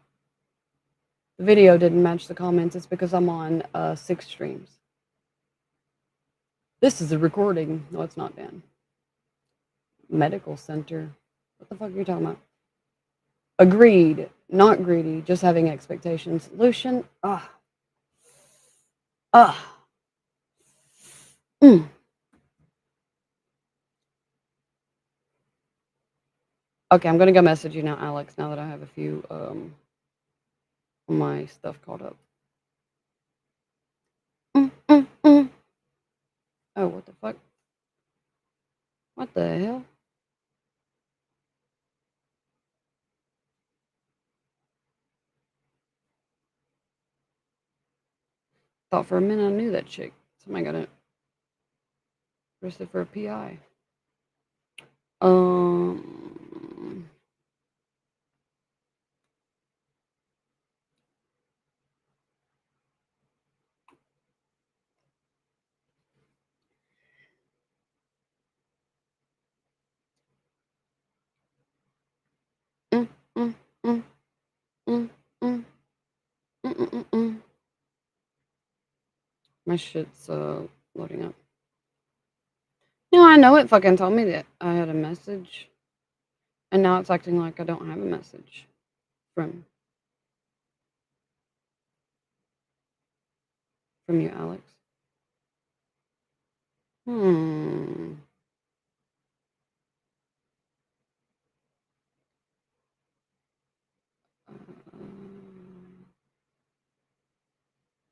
The video didn't match the comments. It's because I'm on 6 streams. This is a recording. No, it's not, Dan. Medical center. What the fuck are you talking about? Agreed. Not greedy. Just having expectations. Lucian. Ah. Ah. Mm. Okay, I'm gonna go message you now, Alex. Now that I have a few my stuff caught up. Mm. Oh, what the fuck? What the hell? Thought for a minute I knew that chick. Somebody got arrested for a PI. Um. Mm, mm, mm, mm, mm, mm. My shit's loading up. No, I know it fucking told me that I had a message, and now it's acting like I don't have a message from you, Alex. Hmm.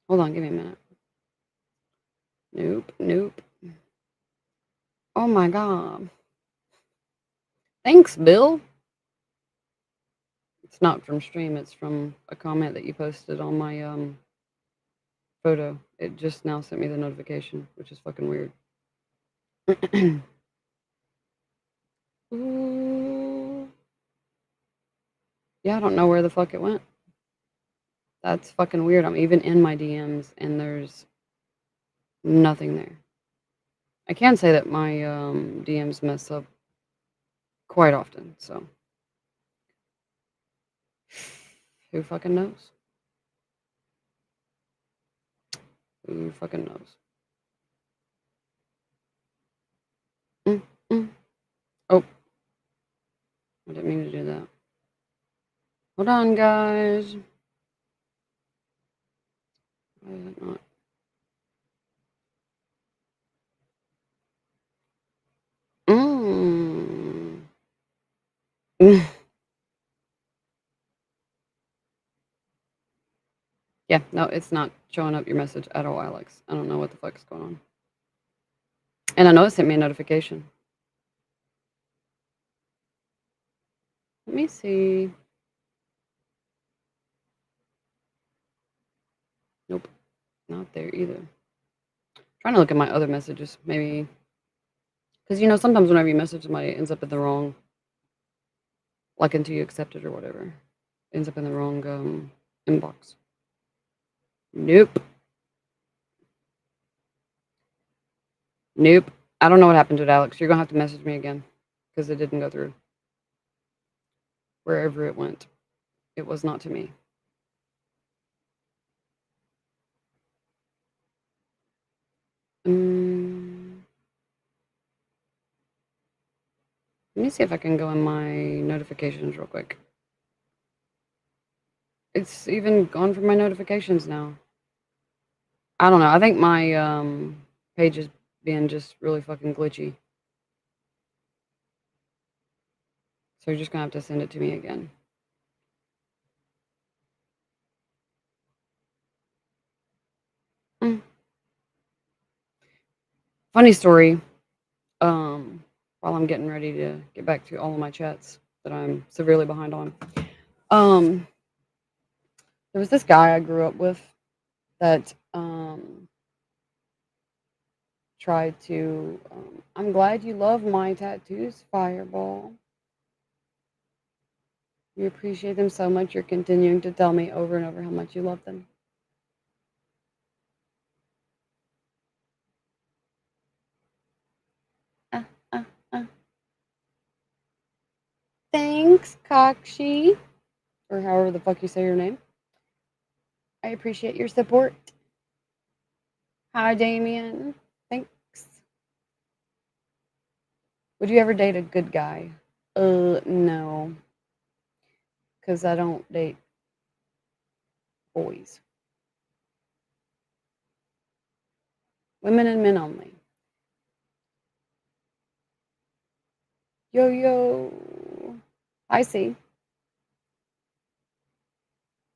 Hold on, give me a minute. Nope. Oh my god. Thanks, Bill. It's not from stream, it's from a comment that you posted on my photo. It just now sent me the notification, which is fucking weird. Ooh. Yeah, I don't know where the fuck it went. That's fucking weird. I'm even in my DMs and there's nothing there. I can say that my DMs mess up quite often, so who fucking knows? Who fucking knows? Mm, mm. Oh, I didn't mean to do that. Hold on, guys. Why is it not? Mm. Yeah, no, it's not showing up your message at all, Alex. I don't know what the fuck's going on. And I know it sent me a notification. Let me see. Nope, not there either. Trying to look at my other messages, maybe because sometimes whenever you message somebody, it ends up in the wrong, like until you accept it or whatever, ends up in the wrong inbox. Nope, nope. I don't know what happened to it, Alex. You're gonna have to message me again because it didn't go through. Wherever it went, it was not to me. Mm, let me see if I can go in my notifications real quick. It's even gone from my notifications now. I don't know. I think my page is being just really fucking glitchy. So you're just gonna have to send it to me again. Mm. Funny story. While I'm getting ready to get back to all of my chats that I'm severely behind on. Um, there was this guy I grew up with that tried to. I'm glad you love my tattoos, Fireball. You appreciate them so much. You're continuing to tell me over and over how much you love them. Uh, uh, uh. Thanks, Kakshi, or however the fuck you say your name. I appreciate your support. Hi, Damien. Thanks. Would you ever date a good guy? No, because I don't date boys. Women and men only. Yo, yo. I see.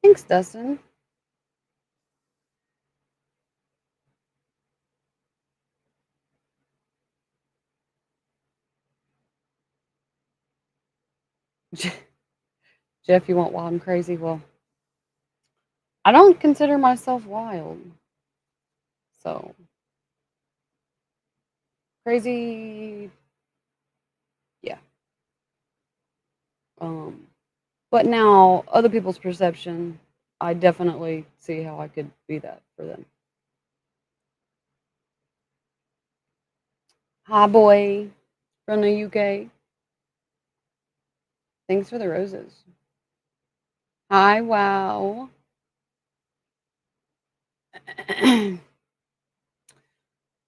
Thanks, Dustin. Jeff, you want wild and crazy? Well, I don't consider myself wild. So, crazy, yeah. Um, but now, other people's perception, I definitely see how I could be that for them. Hi, boy from the UK. Thanks for the roses. Hi, wow.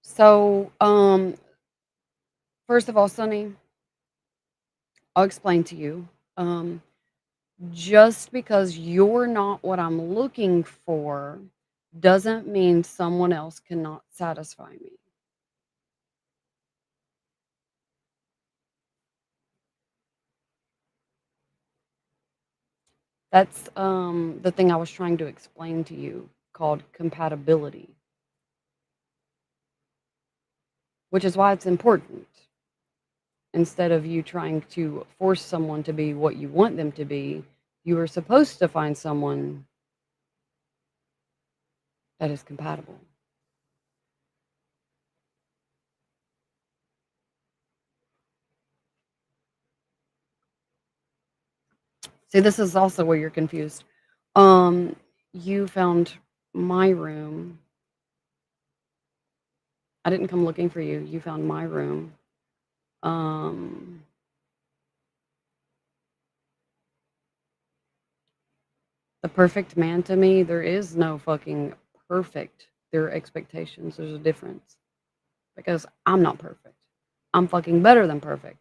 So, first of all, Sonny, I'll explain to you. Um, just because you're not what I'm looking for doesn't mean someone else cannot satisfy me. That's the thing I was trying to explain to you called compatibility, which is why it's important. Instead of you trying to force someone to be what you want them to be, you are supposed to find someone that is compatible. See, this is also where you're confused. Um, you found my room. I didn't come looking for you. You found my room. Um, the perfect man to me, there is no fucking perfect. There are expectations. There's a difference because I'm not perfect. I'm fucking better than perfect.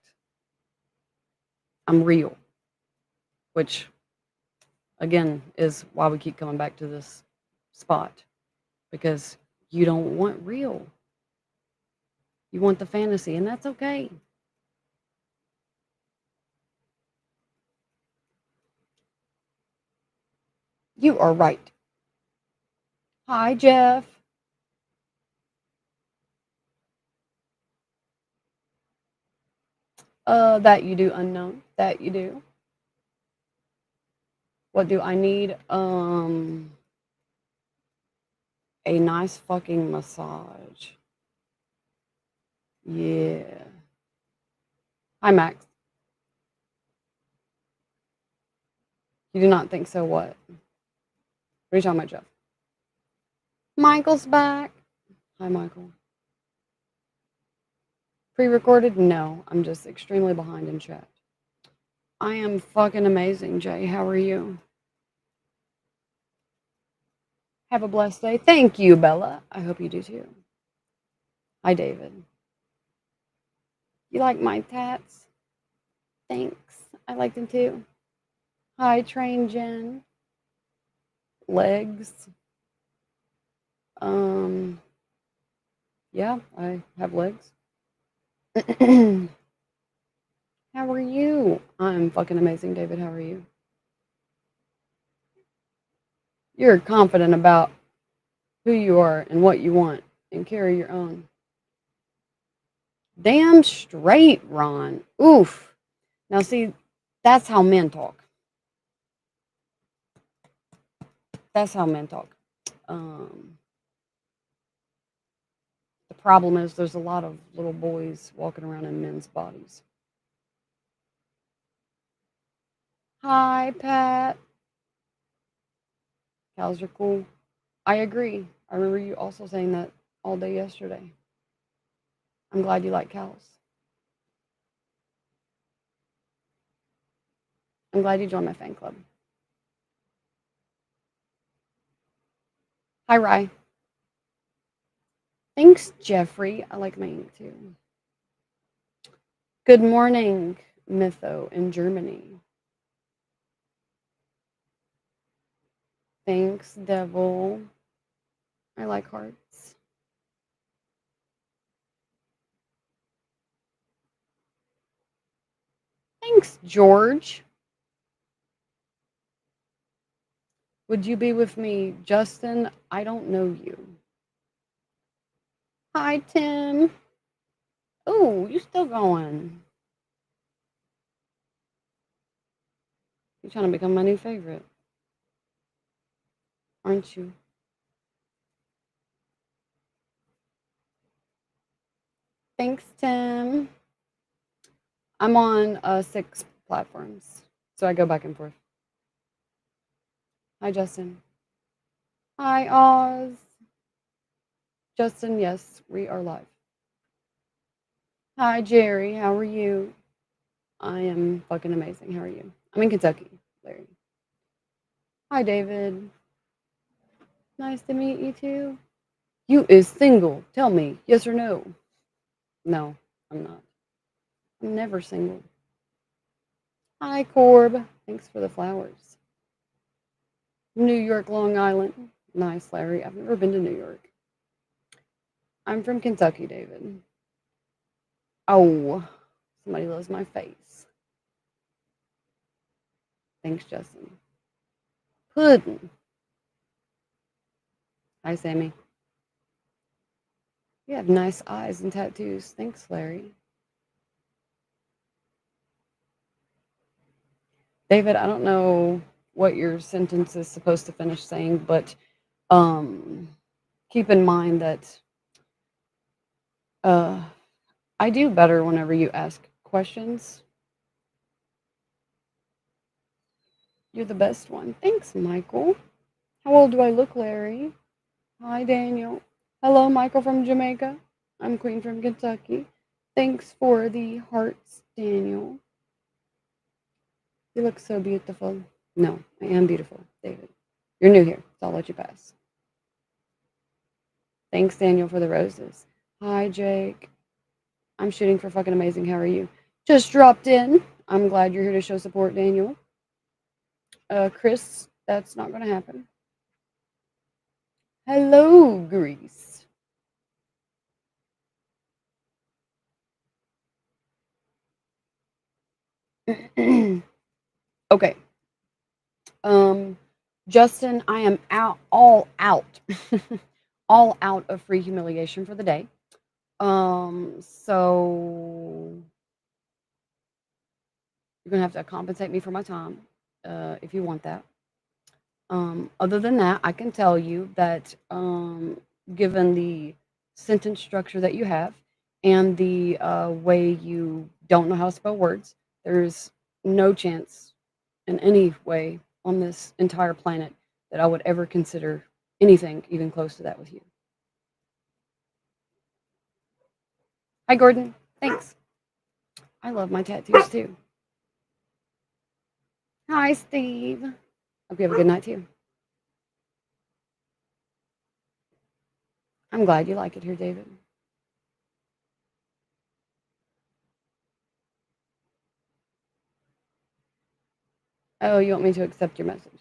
I'm real, which again is why we keep coming back to this spot because you don't want real. You want the fantasy, and that's okay. You are right. Hi, Jeff. That you do unknown. That you do. What do I need? A nice fucking massage. Yeah. Hi, Max. You do not think so? What? What are you talking about, Jeff? Michael's back. Hi, Michael. Pre-recorded? No, I'm just extremely behind in chat. I am fucking amazing, Jay. How are you? Have a blessed day. Thank you, Bella. I hope you do too. Hi, David. You like my tats? Thanks. I like them too. Hi, Train Jen. Legs. Um, yeah, I have legs. How are you? I'm fucking amazing, David. How are you? You're confident about who you are and what you want and carry your own. Damn straight, Ron. Oof. Now, see, that's how men talk. That's how men talk. Um, the problem is there's a lot of little boys walking around in men's bodies. Hi, Pat. Cows are cool. I agree. I remember you also saying that all day yesterday. I'm glad you like cows. I'm glad you joined my fan club. Hi, Rye. Thanks, Jeffrey. I like my ink too. Good morning, Mytho in Germany. Thanks, Devil. I like hearts. Thanks, George. Would you be with me, Justin? I don't know you. Hi, Tim. Oh, you still going? You're trying to become my new favorite, aren't you? Thanks, Tim. I'm on 6 platforms, so I go back and forth. Hi, Justin. Hi, Oz. Justin, yes, we are live. Hi, Jerry. How are you? I am fucking amazing. How are you? I'm in Kentucky, Larry. Hi, David. Nice to meet you too. You is single. Tell me, yes or no? No, I'm not. I'm never single. Hi, Corb. Thanks for the flowers. New York, Long Island. Nice, Larry. I've never been to New York. I'm from Kentucky, David. Oh, somebody loves my face. Thanks, Justin. Puddin'. Hi, Sammy. You have nice eyes and tattoos. Thanks, Larry. David, I don't know what your sentence is supposed to finish saying, but um, keep in mind that uh, I do better whenever you ask questions. You're the best one. Thanks, Michael. How old do I look, Larry? Hi, Daniel. Hello, Michael from Jamaica. I'm Queen from Kentucky. Thanks for the hearts, Daniel. You look so beautiful. No, I am beautiful, David. You're new here, so I'll let you pass. Thanks, Daniel, for the roses. Hi, Jake. I'm shooting for fucking amazing. How are you? Just dropped in. I'm glad you're here to show support, Daniel. Chris, that's not going to happen. Hello, Greece. Okay. Um, Justin, I am out, all out, all out of free humiliation for the day. So you're gonna have to compensate me for my time, if you want that. Other than that, I can tell you that, given the sentence structure that you have and the way you don't know how to spell words, there's no chance in any way on this entire planet that I would ever consider anything even close to that with you. Hi, Gordon. Thanks. I love my tattoos too. Hi, Steve. Hope you have a good night too. I'm glad you like it here, David. Oh, you want me to accept your message?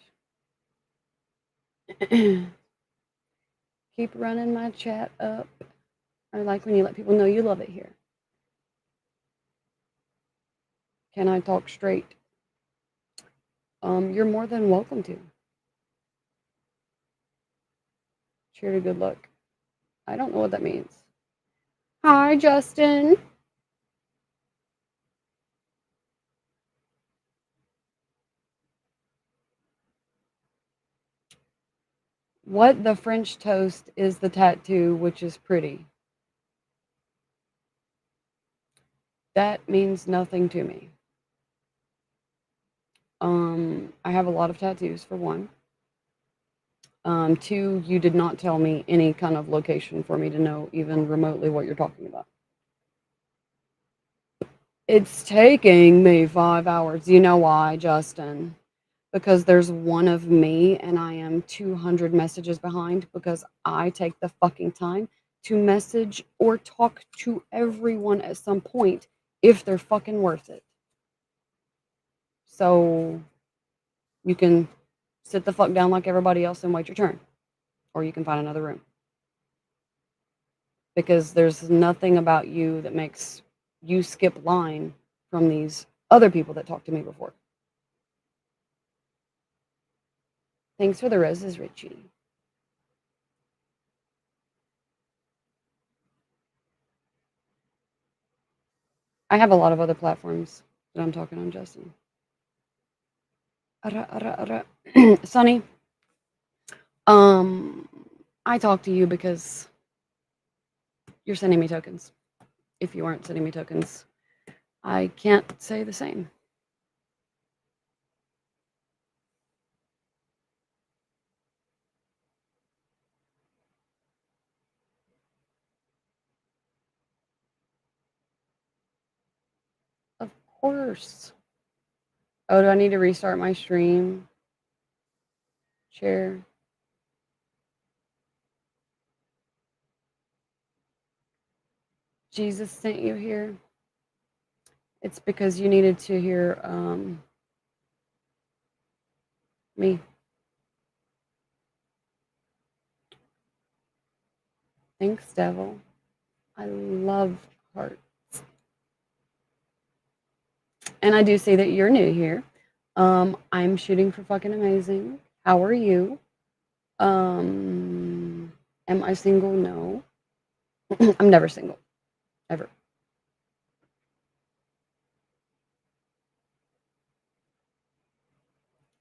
Keep running my chat up. I like when you let people know you love it here. Can I talk straight? You're more than welcome to. Cheer to good luck. I don't know what that means. Hi, Justin. What the French toast is the tattoo, which is pretty. That means nothing to me. I have a lot of tattoos for one. Two, you did not tell me any kind of location for me to know even remotely what you're talking about. It's taking me 5 hours. You know why, Justin? Because there's one of me and I am 200 messages behind because I take the fucking time to message or talk to everyone at some point if they're fucking worth it. So you can sit the fuck down like everybody else and wait your turn, or you can find another room. Because there's nothing about you that makes you skip line from these other people that talked to me before. Thanks for the roses, Richie. I have a lot of other platforms that I'm talking on, Justin. Sonny, um, I talked to you because you're sending me tokens. If you aren't sending me tokens, I can't say the same. Of course. Oh, do I need to restart my stream? Share. Jesus sent you here. It's because you needed to hear me. Thanks, devil. I love heart. And I do see that you're new here. I'm shooting for fucking amazing. How are you? Am I single? No. I'm never single. Ever.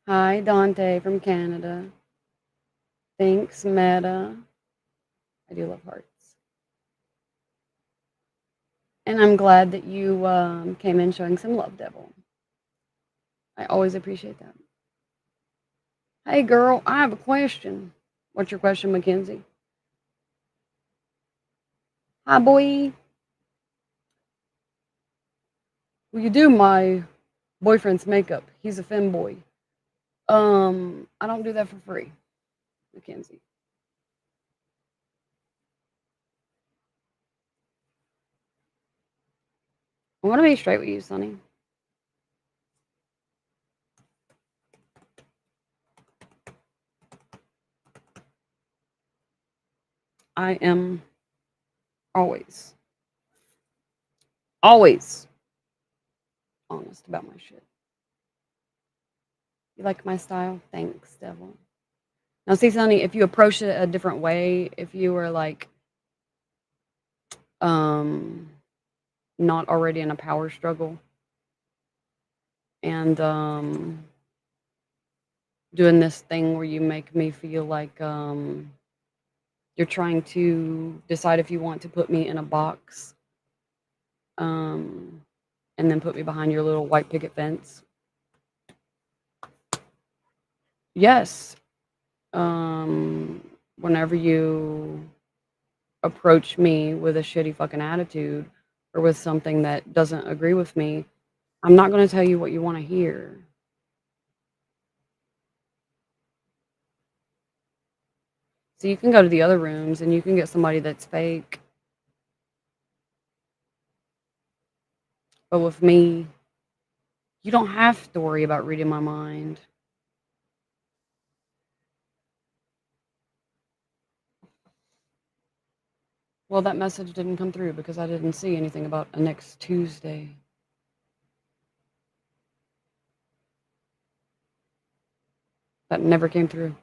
Hi, Dante from Canada. Thanks, Meta. I do love hearts. And I'm glad that you came in showing some love, Devil. I always appreciate that. Hey, girl, I have a question. What's your question, Mackenzie? Hi, boy. Will you do my boyfriend's makeup? He's a femboy. I don't do that for free, Mackenzie. I want to be straight with you, Sonny. I am always, always honest about my shit. You like my style? Thanks, Devil. Now, see, Sonny, if you approach it a different way, if you were like, um, not already in a power struggle and doing this thing where you make me feel like you're trying to decide if you want to put me in a box, um, and then put me behind your little white picket fence. Yes. Whenever you approach me with a shitty fucking attitude or with something that doesn't agree with me, I'm not going to tell you what you want to hear. So you can go to the other rooms and you can get somebody that's fake. But with me, you don't have to worry about reading my mind. Well, that message didn't come through because I didn't see anything about a next Tuesday. That never came through.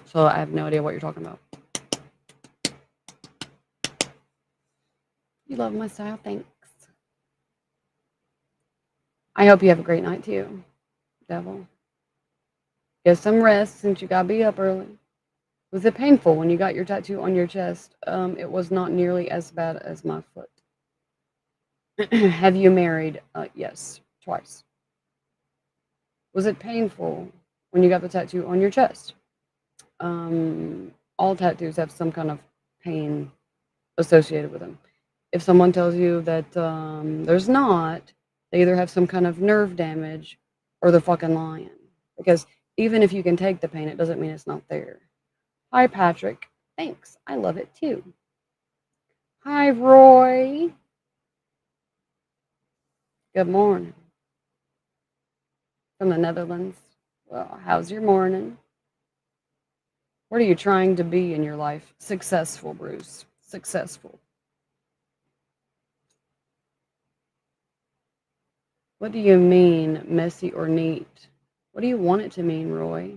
So I have no idea what you're talking about. You love my style. Thanks. I hope you have a great night too, Devil. Get some rest since you got be up early. Was it painful when you got your tattoo on your chest? It was not nearly as bad as my foot. Have you married? Yes, twice. Was it painful when you got the tattoo on your chest? All tattoos have some kind of pain associated with them. If someone tells you that there's not, they either have some kind of nerve damage or they're fucking lying. Because even if you can take the pain, it doesn't mean it's not there. Hi, Patrick. Thanks. I love it too. Hi, Roy. Good morning. From the Netherlands. Well, how's your morning? What are you trying to be in your life? Successful, Bruce. Successful. What do you mean, messy or neat? What do you want it to mean, Roy?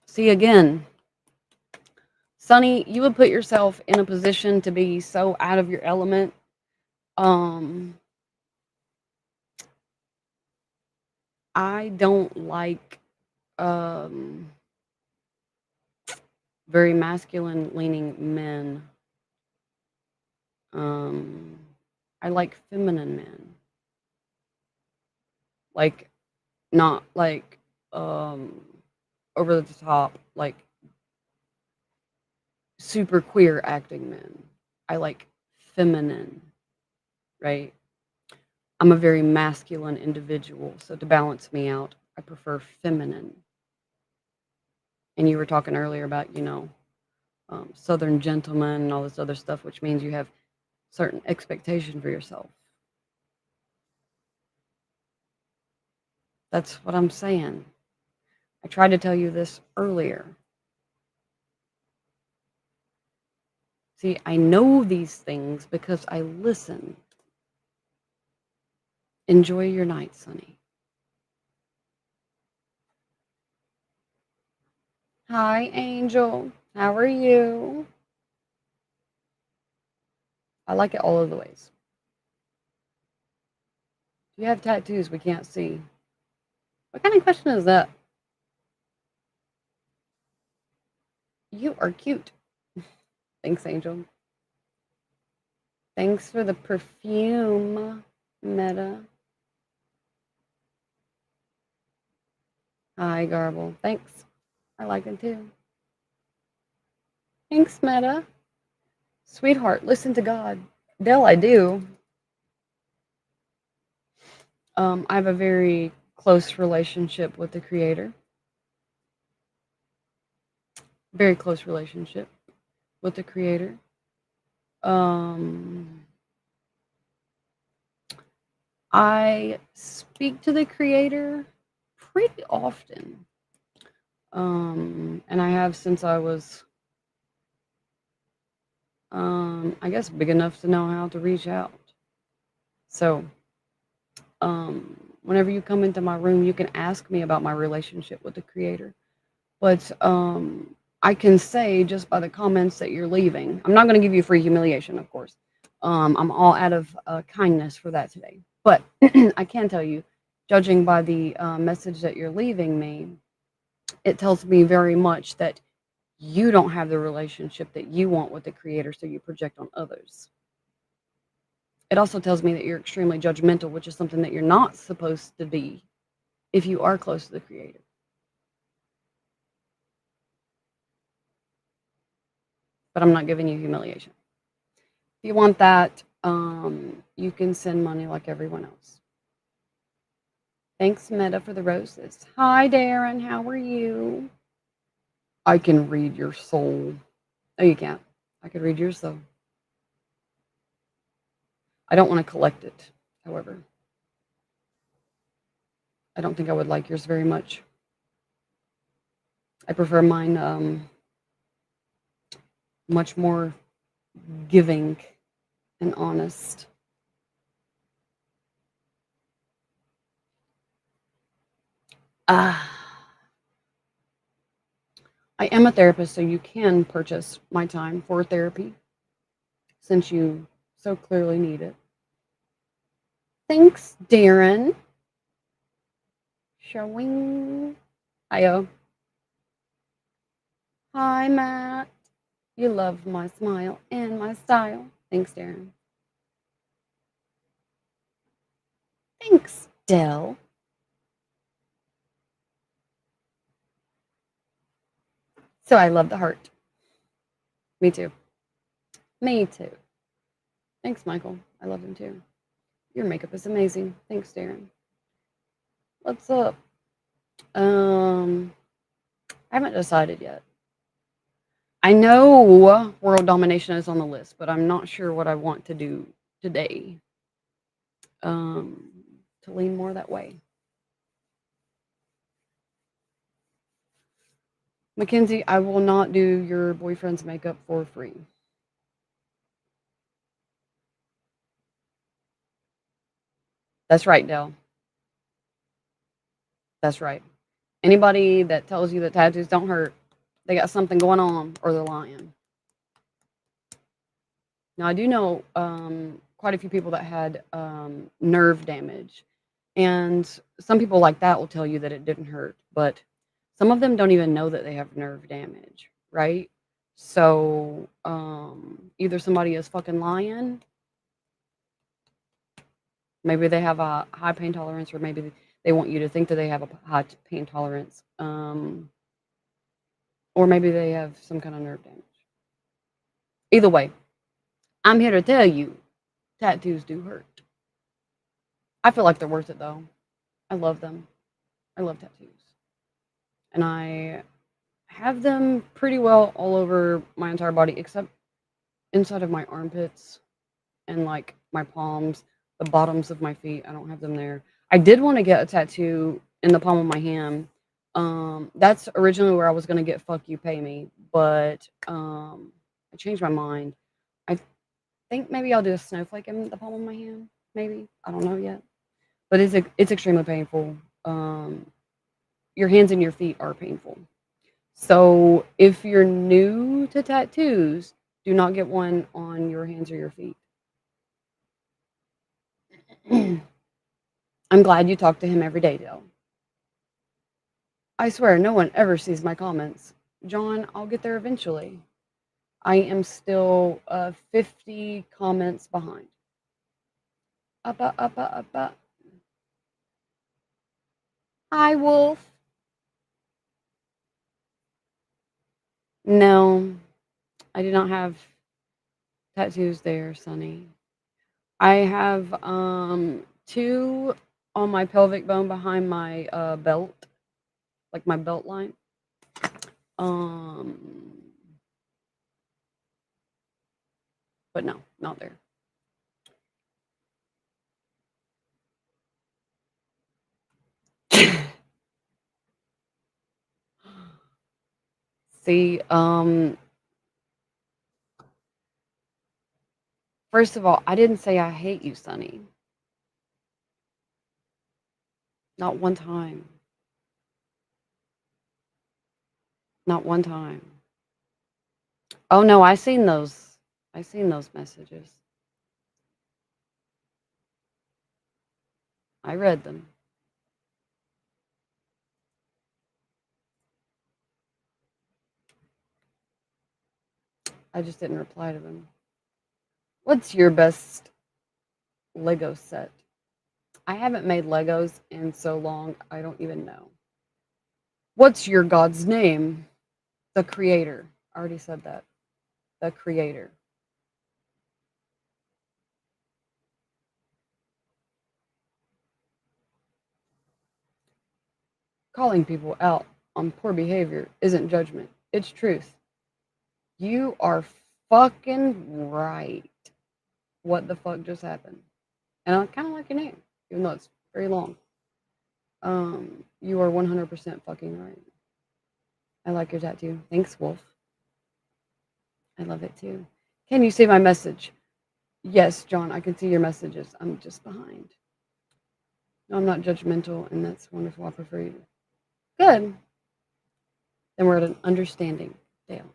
See again, Sonny, you would put yourself in a position to be so out of your element. Um, I don't like um, very masculine leaning men. Um, I like feminine men, like not like um, over the top, like super queer acting men. I like feminine, right? I'm a very masculine individual, so to balance me out, I prefer feminine. And you were talking earlier about, Southern gentleman and all this other stuff, which means you have certain expectation for yourself. That's what I'm saying. I tried to tell you this earlier. See, I know these things because I listen. Enjoy your night, Sonny. Hi, Angel. How are you? I like it all of the ways. Do you have tattoos we can't see? What kind of question is that? You are cute. Thanks, Angel. Thanks for the perfume, Meta. Hi, Garble. Thanks. I like it too. Thanks, Meta. Sweetheart, listen to God. Dell, I do. I have a very close relationship with the Creator. Very close relationship with the Creator. Um, I speak to the creator pretty often. And I have since I was, I guess, big enough to know how to reach out. So, whenever you come into my room, you can ask me about my relationship with the creator. But I can say just by the comments that you're leaving, I'm not going to give you free humiliation, of course. I'm all out of kindness for that today. But I can tell you, judging by the message that you're leaving me, it tells me very much that you don't have the relationship that you want with the creator, so you project on others. It also tells me that you're extremely judgmental, which is something that you're not supposed to be if you are close to the creator. But I'm not giving you humiliation. If you want that, you can send money like everyone else. Thanks, Meta, for the roses. Hi, Darren. How are you? I can read your soul. No, you can't. I could read yours, though. I don't want to collect it, however. I don't think I would like yours very much. I prefer mine much more giving and honest. Ah, I am a therapist, so you can purchase my time for therapy since you so clearly need it. Thanks, Darren. Showing. Hiyo. Hi, Matt. You love my smile and my style. Thanks, Darren. Thanks, Dell. So I love the heart. Me too. Me too. Thanks, Michael. I love him too. Your makeup is amazing. Thanks, Darren. What's up? I haven't decided yet. I know world domination is on the list, but I'm not sure what I want to do today. Um, to lean more that way. Mackenzie, I will not do your boyfriend's makeup for free. That's right, Dell. That's right. Anybody that tells you that tattoos don't hurt, they got something going on or they're lying. Now, I do know quite a few people that had nerve damage. And some people like that will tell you that it didn't hurt, but some of them don't even know that they have nerve damage, right? So either somebody is fucking lying, maybe they have a high pain tolerance, or maybe they want you to think that they have a high pain tolerance, or maybe they have some kind of nerve damage. Either way, I'm here to tell you tattoos do hurt. I feel like they're worth it though. I love them. I love tattoos. And I have them pretty well all over my entire body except inside of my armpits and like my palms, the bottoms of my feet. I don't have them there. I did want to get a tattoo in the palm of my hand. That's originally where I was gonna get "fuck you, pay me," but I changed my mind. I think maybe I'll do a snowflake in the palm of my hand. Maybe I don't know yet, but it's extremely painful. Your hands and your feet are painful. So if you're new to tattoos, do not get one on your hands or your feet. I'm glad you talk to him every day, Dale. I swear, no one ever sees my comments. John, I'll get there eventually. I am still 50 comments behind. Uppa, uppa, uppa. Hi, Wolf. No, I do not have tattoos there, Sonny. I have two on my pelvic bone behind my belt, like my belt line. Um, but no, not there. See, first of all, I didn't say I hate you, Sonny. Not one time. Not one time. Oh no, I seen those. I seen those messages. I read them. I just didn't reply to them. What's your best Lego set? I haven't made Legos in so long, I don't even know. What's your God's name? The Creator. I already said that. The Creator. Calling people out on poor behavior isn't judgment, it's truth. You are fucking right. What the fuck just happened? And I kind of like your name, even though it's very long. You are 100% fucking right. I like your tattoo. Thanks, Wolf. I love it too. Can you see my message? Yes, John, I can see your messages. I'm just behind. No, I'm not judgmental, and that's wonderful. I prefer you. Good. Then we're at an understanding, Dale.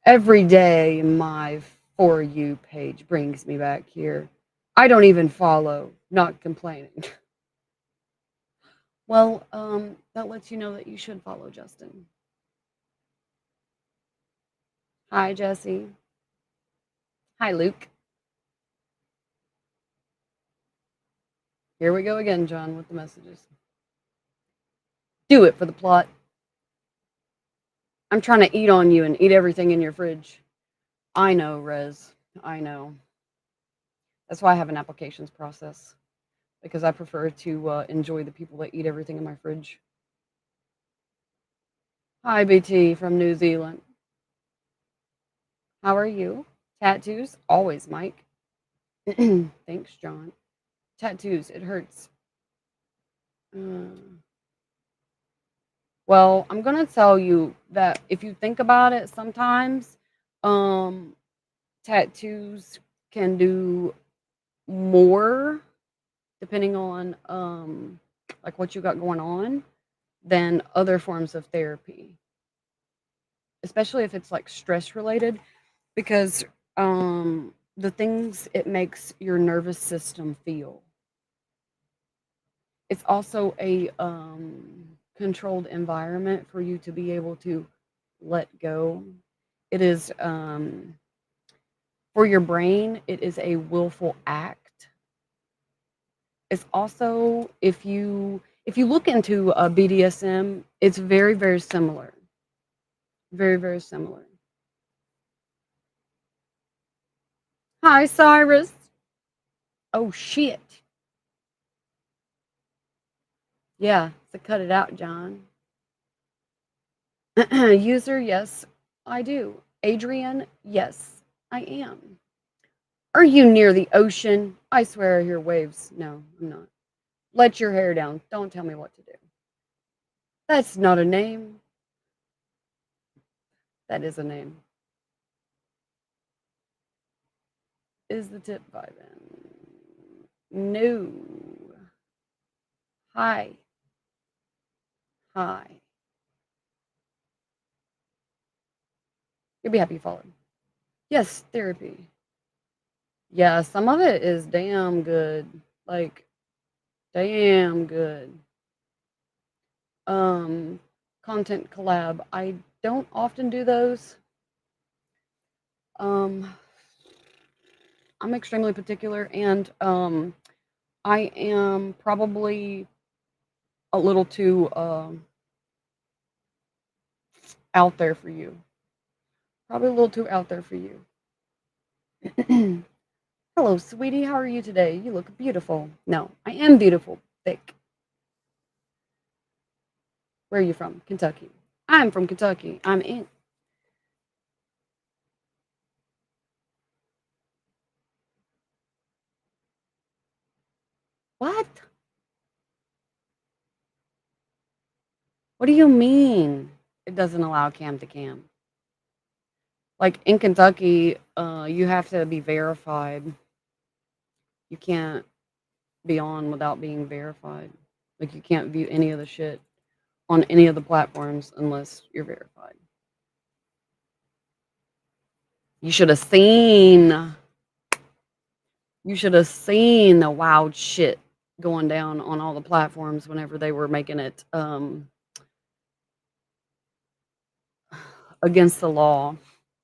Every day, my For You page brings me back here. I don't even follow, not complaining. Well, that lets you know that you should follow Justin. Hi, Jesse. Hi, Luke. Here we go again, John, with the messages. Do it for the plot. I'm trying to eat on you and eat everything in your fridge. I know, Rez. I know. That's why I have an applications process because I prefer to enjoy the people that eat everything in my fridge. Hi, BT from New Zealand. How are you? Tattoos? Always, Mike. Thanks, John. Tattoos, it hurts. Uh, well, I'm going to tell you that if you think about it, sometimes um, tattoos can do more depending on like what you got going on than other forms of therapy, especially if it's like stress related, because the things it makes your nervous system feel. It's also a controlled environment for you to be able to let go. It is for your brain, it is a willful act. It's also if you look into BDSM, it's very very similar, very very similar. Hi, Cyrus. Oh shit. Yeah, so cut it out, John. User, yes, I do. Adrian, yes, I am. Are you near the ocean? I swear I hear waves. No, I'm not. Let your hair down. Don't tell me what to do. That's not a name. That is a name. Is the tip vibing? No. Hi. Hi. You'll be happy you followed. Yes, therapy. Yeah, some of it is damn good. Like, damn good. Um, Content collab. I don't often do those. Um, I'm extremely particular, and I am probably a little too out there for you. Probably a little too out there for you. Hello, sweetie. How are you today? You look beautiful. No, I am beautiful. Thick. Where are you from? Kentucky. I'm from Kentucky. I'm in. What? What do you mean? It doesn't allow cam to cam. Like in Kentucky, you have to be verified. You can't be on without being verified. Like you can't view any of the shit on any of the platforms unless you're verified. You should have seen. You should have seen the wild shit going down on all the platforms whenever they were making it against the law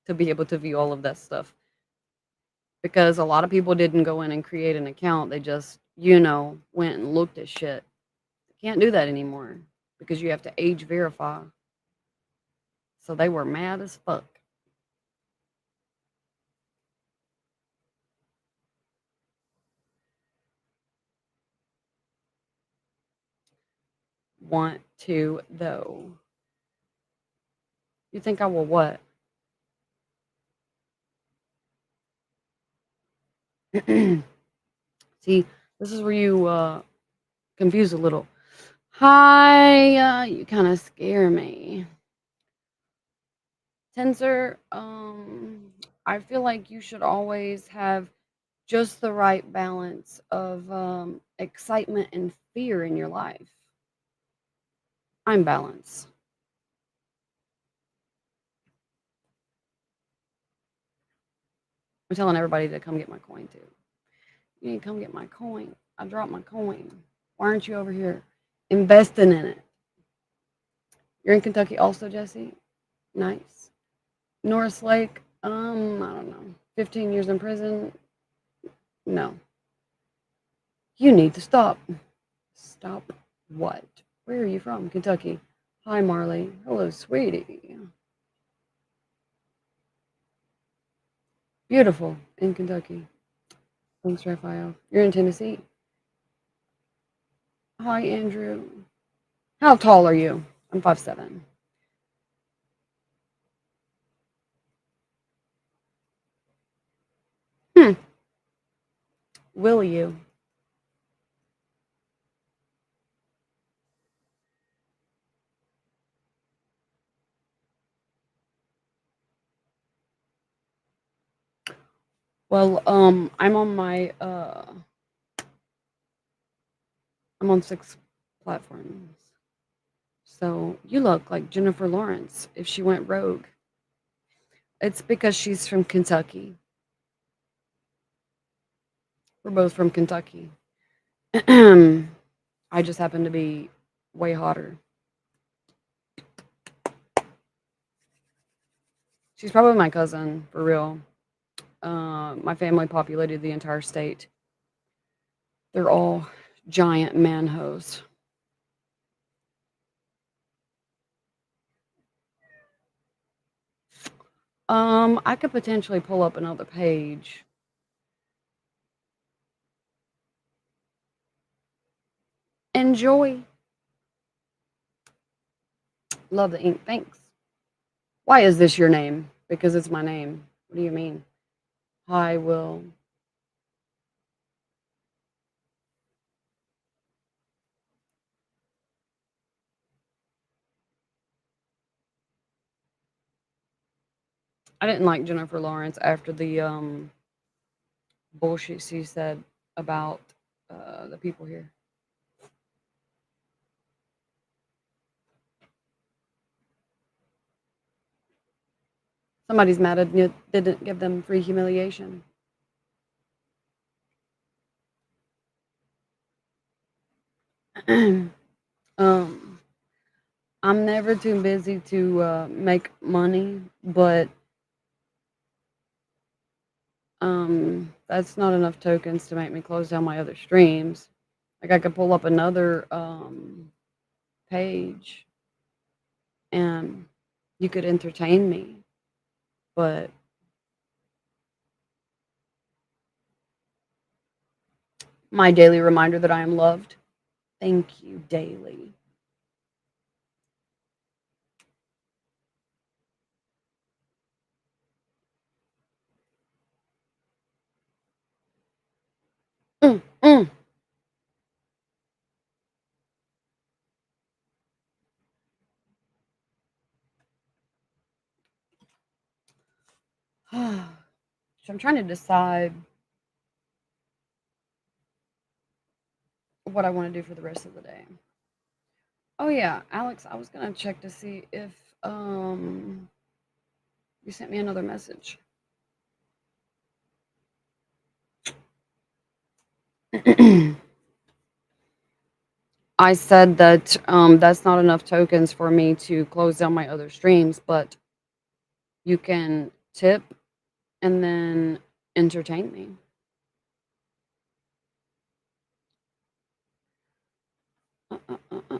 to be able to view all of that stuff. Because a lot of people didn't go in and create an account. They just, went and looked at shit. Can't do that anymore because you have to age verify. So they were mad as fuck. Want to though. You think I will what? See, this is where you confuse a little. Hi, you kind of scare me. Tensor, I feel like you should always have just the right balance of excitement and fear in your life. I'm balanced. I'm telling everybody to come get my coin too. You need to come get my coin. I dropped my coin. Why aren't you over here investing in it? You're in Kentucky also, Jesse? Nice. Norris Lake, I don't know. 15 years in prison? No. You need to stop. Stop what? Where are you from? Kentucky. Hi, Marley. Hello, sweetie. Beautiful in Kentucky. Thanks, Raphael. You're in Tennessee. Hi, Andrew. How tall are you? I'm 5'7". Hmm. Will you? Well, I'm on 6 platforms. So you look like Jennifer Lawrence if she went rogue. It's because she's from Kentucky. We're both from Kentucky. I just happen to be way hotter. She's probably my cousin, for real. My family populated the entire state. They're all giant manhos. I could potentially pull up another page. Enjoy. Love the ink. Thanks. Why is this your name? Because it's my name. What do you mean? Hi, Will. I didn't like Jennifer Lawrence after the bullshit she said about the people here. Somebody's mad at you didn't give them free humiliation. um, I'm never too busy to make money, but that's not enough tokens to make me close down my other streams. Like I could pull up another page and you could entertain me, but my daily reminder that I am loved. Thank you daily. Mm, mm. So I'm trying to decide what I want to do for the rest of the day. Oh yeah, Alex, I was gonna check to see if um you sent me another message. I said that that's not enough tokens for me to close down my other streams, but you can tip and then entertain me. Uh, uh, uh,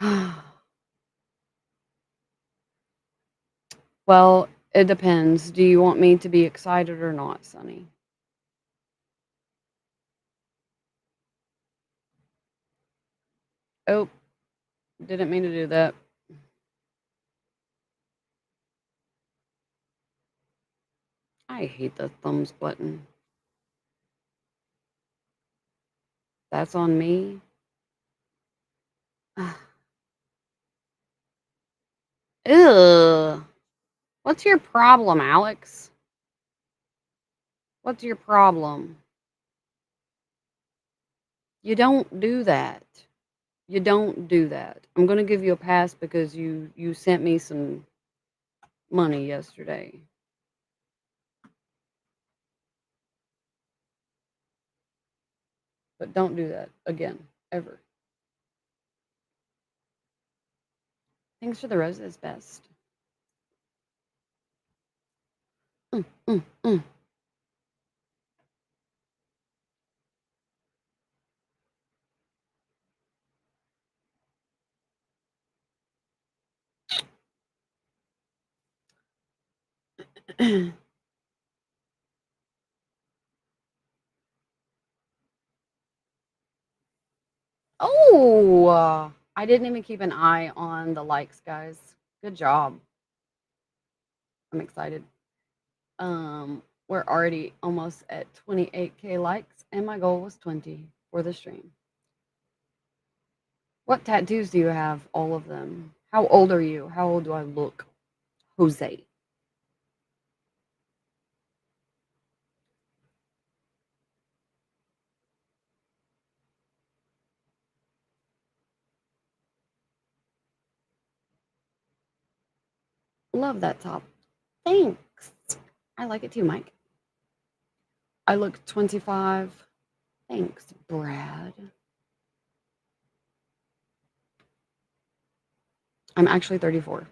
uh, well, it depends. Do you want me to be excited or not, Sonny? Oh, didn't mean to do that. I hate the thumbs button. That's on me. Ugh. What's your problem, Alex? What's your problem? You don't do that. You don't do that. I'm gonna give you a pass because you sent me some money yesterday. But don't do that again, ever. Thanks for the roses, best. Mm, mm, mm. Oh, I didn't even keep an eye on the likes, guys. Good job. I'm excited. We're already almost at 28K likes, and my goal was 20 for the stream. What tattoos do you have? All of them. How old are you? How old do I look? Jose. Love that top. Thanks. I like it too, Mike. I look 25. Thanks, Brad. I'm actually 34.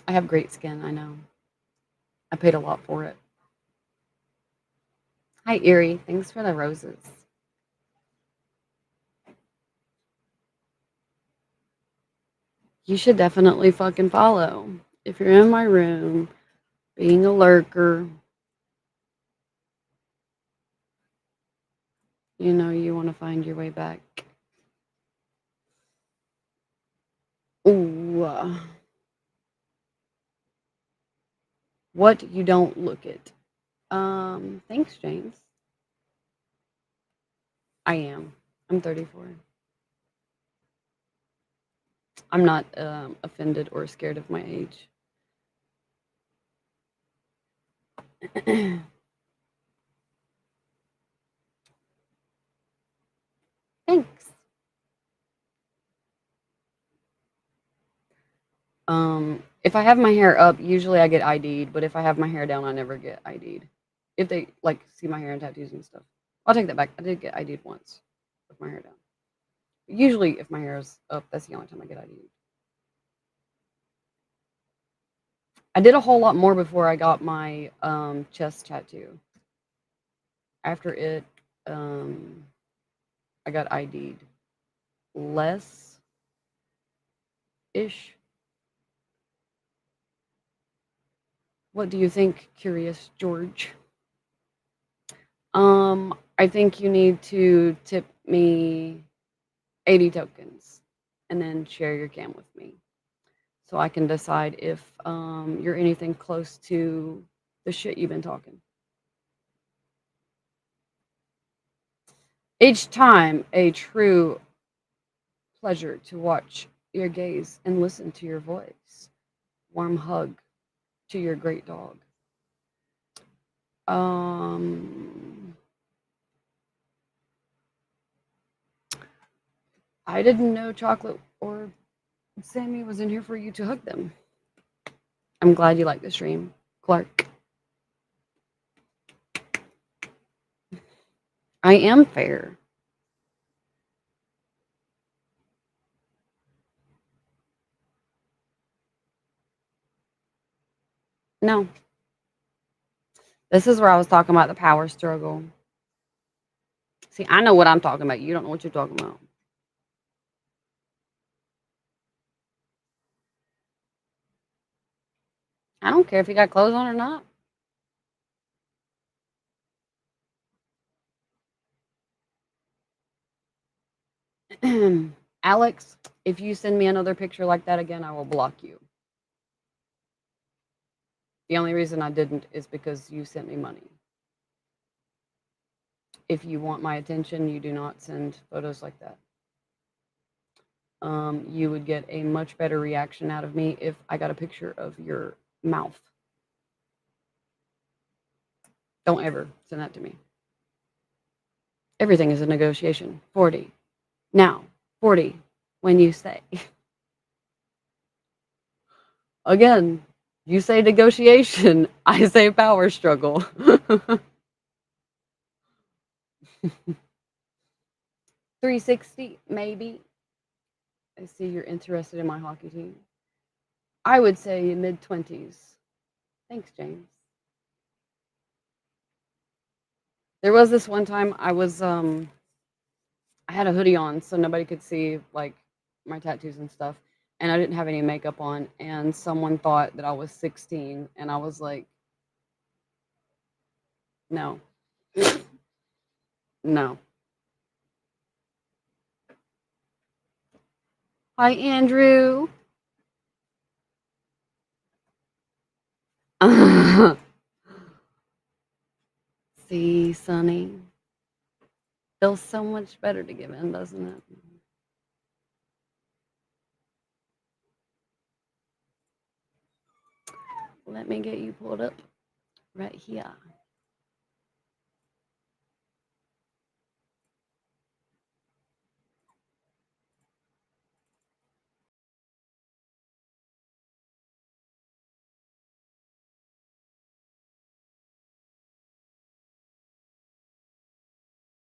I have great skin, I know. I paid a lot for it. Hi, Erie. Thanks for the roses. You should definitely fucking follow. If you're in my room, being a lurker, you know you want to find your way back. Ooh. What you don't look at. Thanks, James. I am. I'm 34. I'm not offended or scared of my age. Thanks. If I have my hair up, usually I get ID'd, but if I have my hair down, I never get ID'd. If they like see my hair and tattoos and stuff. I'll take that back. I did get ID'd once with my hair down. Usually if my hair is up, that's the only time I get ID'd. I did a whole lot more before I got my chest tattoo. After it, I got ID'd less ish. What do you think, Curious George? I think you need to tip me 80 tokens. and then share your cam with me so I can decide if you're anything close to the shit you've been talking. Each time a true pleasure to watch your gaze and listen to your voice. Warm hug to your great dog. Um, I didn't know Chocolate or Sammy was in here for you to hug them. I'm glad you like the stream, Clark. I am fair. No, this is where I was talking about the power struggle. See, I know what I'm talking about. You don't know what you're talking about. I don't care if you got clothes on or not. Alex, if you send me another picture like that again, I will block you. The only reason I didn't is because you sent me money. If you want my attention, you do not send photos like that. You would get a much better reaction out of me if I got a picture of your mouth. Don't ever send that to me. Everything is a negotiation. 40. Now, 40 when you say. Again, you say negotiation, I say power struggle. 360, maybe. I see you're interested in my hockey team. I would say mid 20s. Thanks, James. There was this one time I had a hoodie on so nobody could see like my tattoos and stuff, and I didn't have any makeup on, and someone thought that I was 16, and I was like, no. No. Hi, Andrew. See, Sonny. Feels so much better to give in, doesn't it? Let me get you pulled up right here.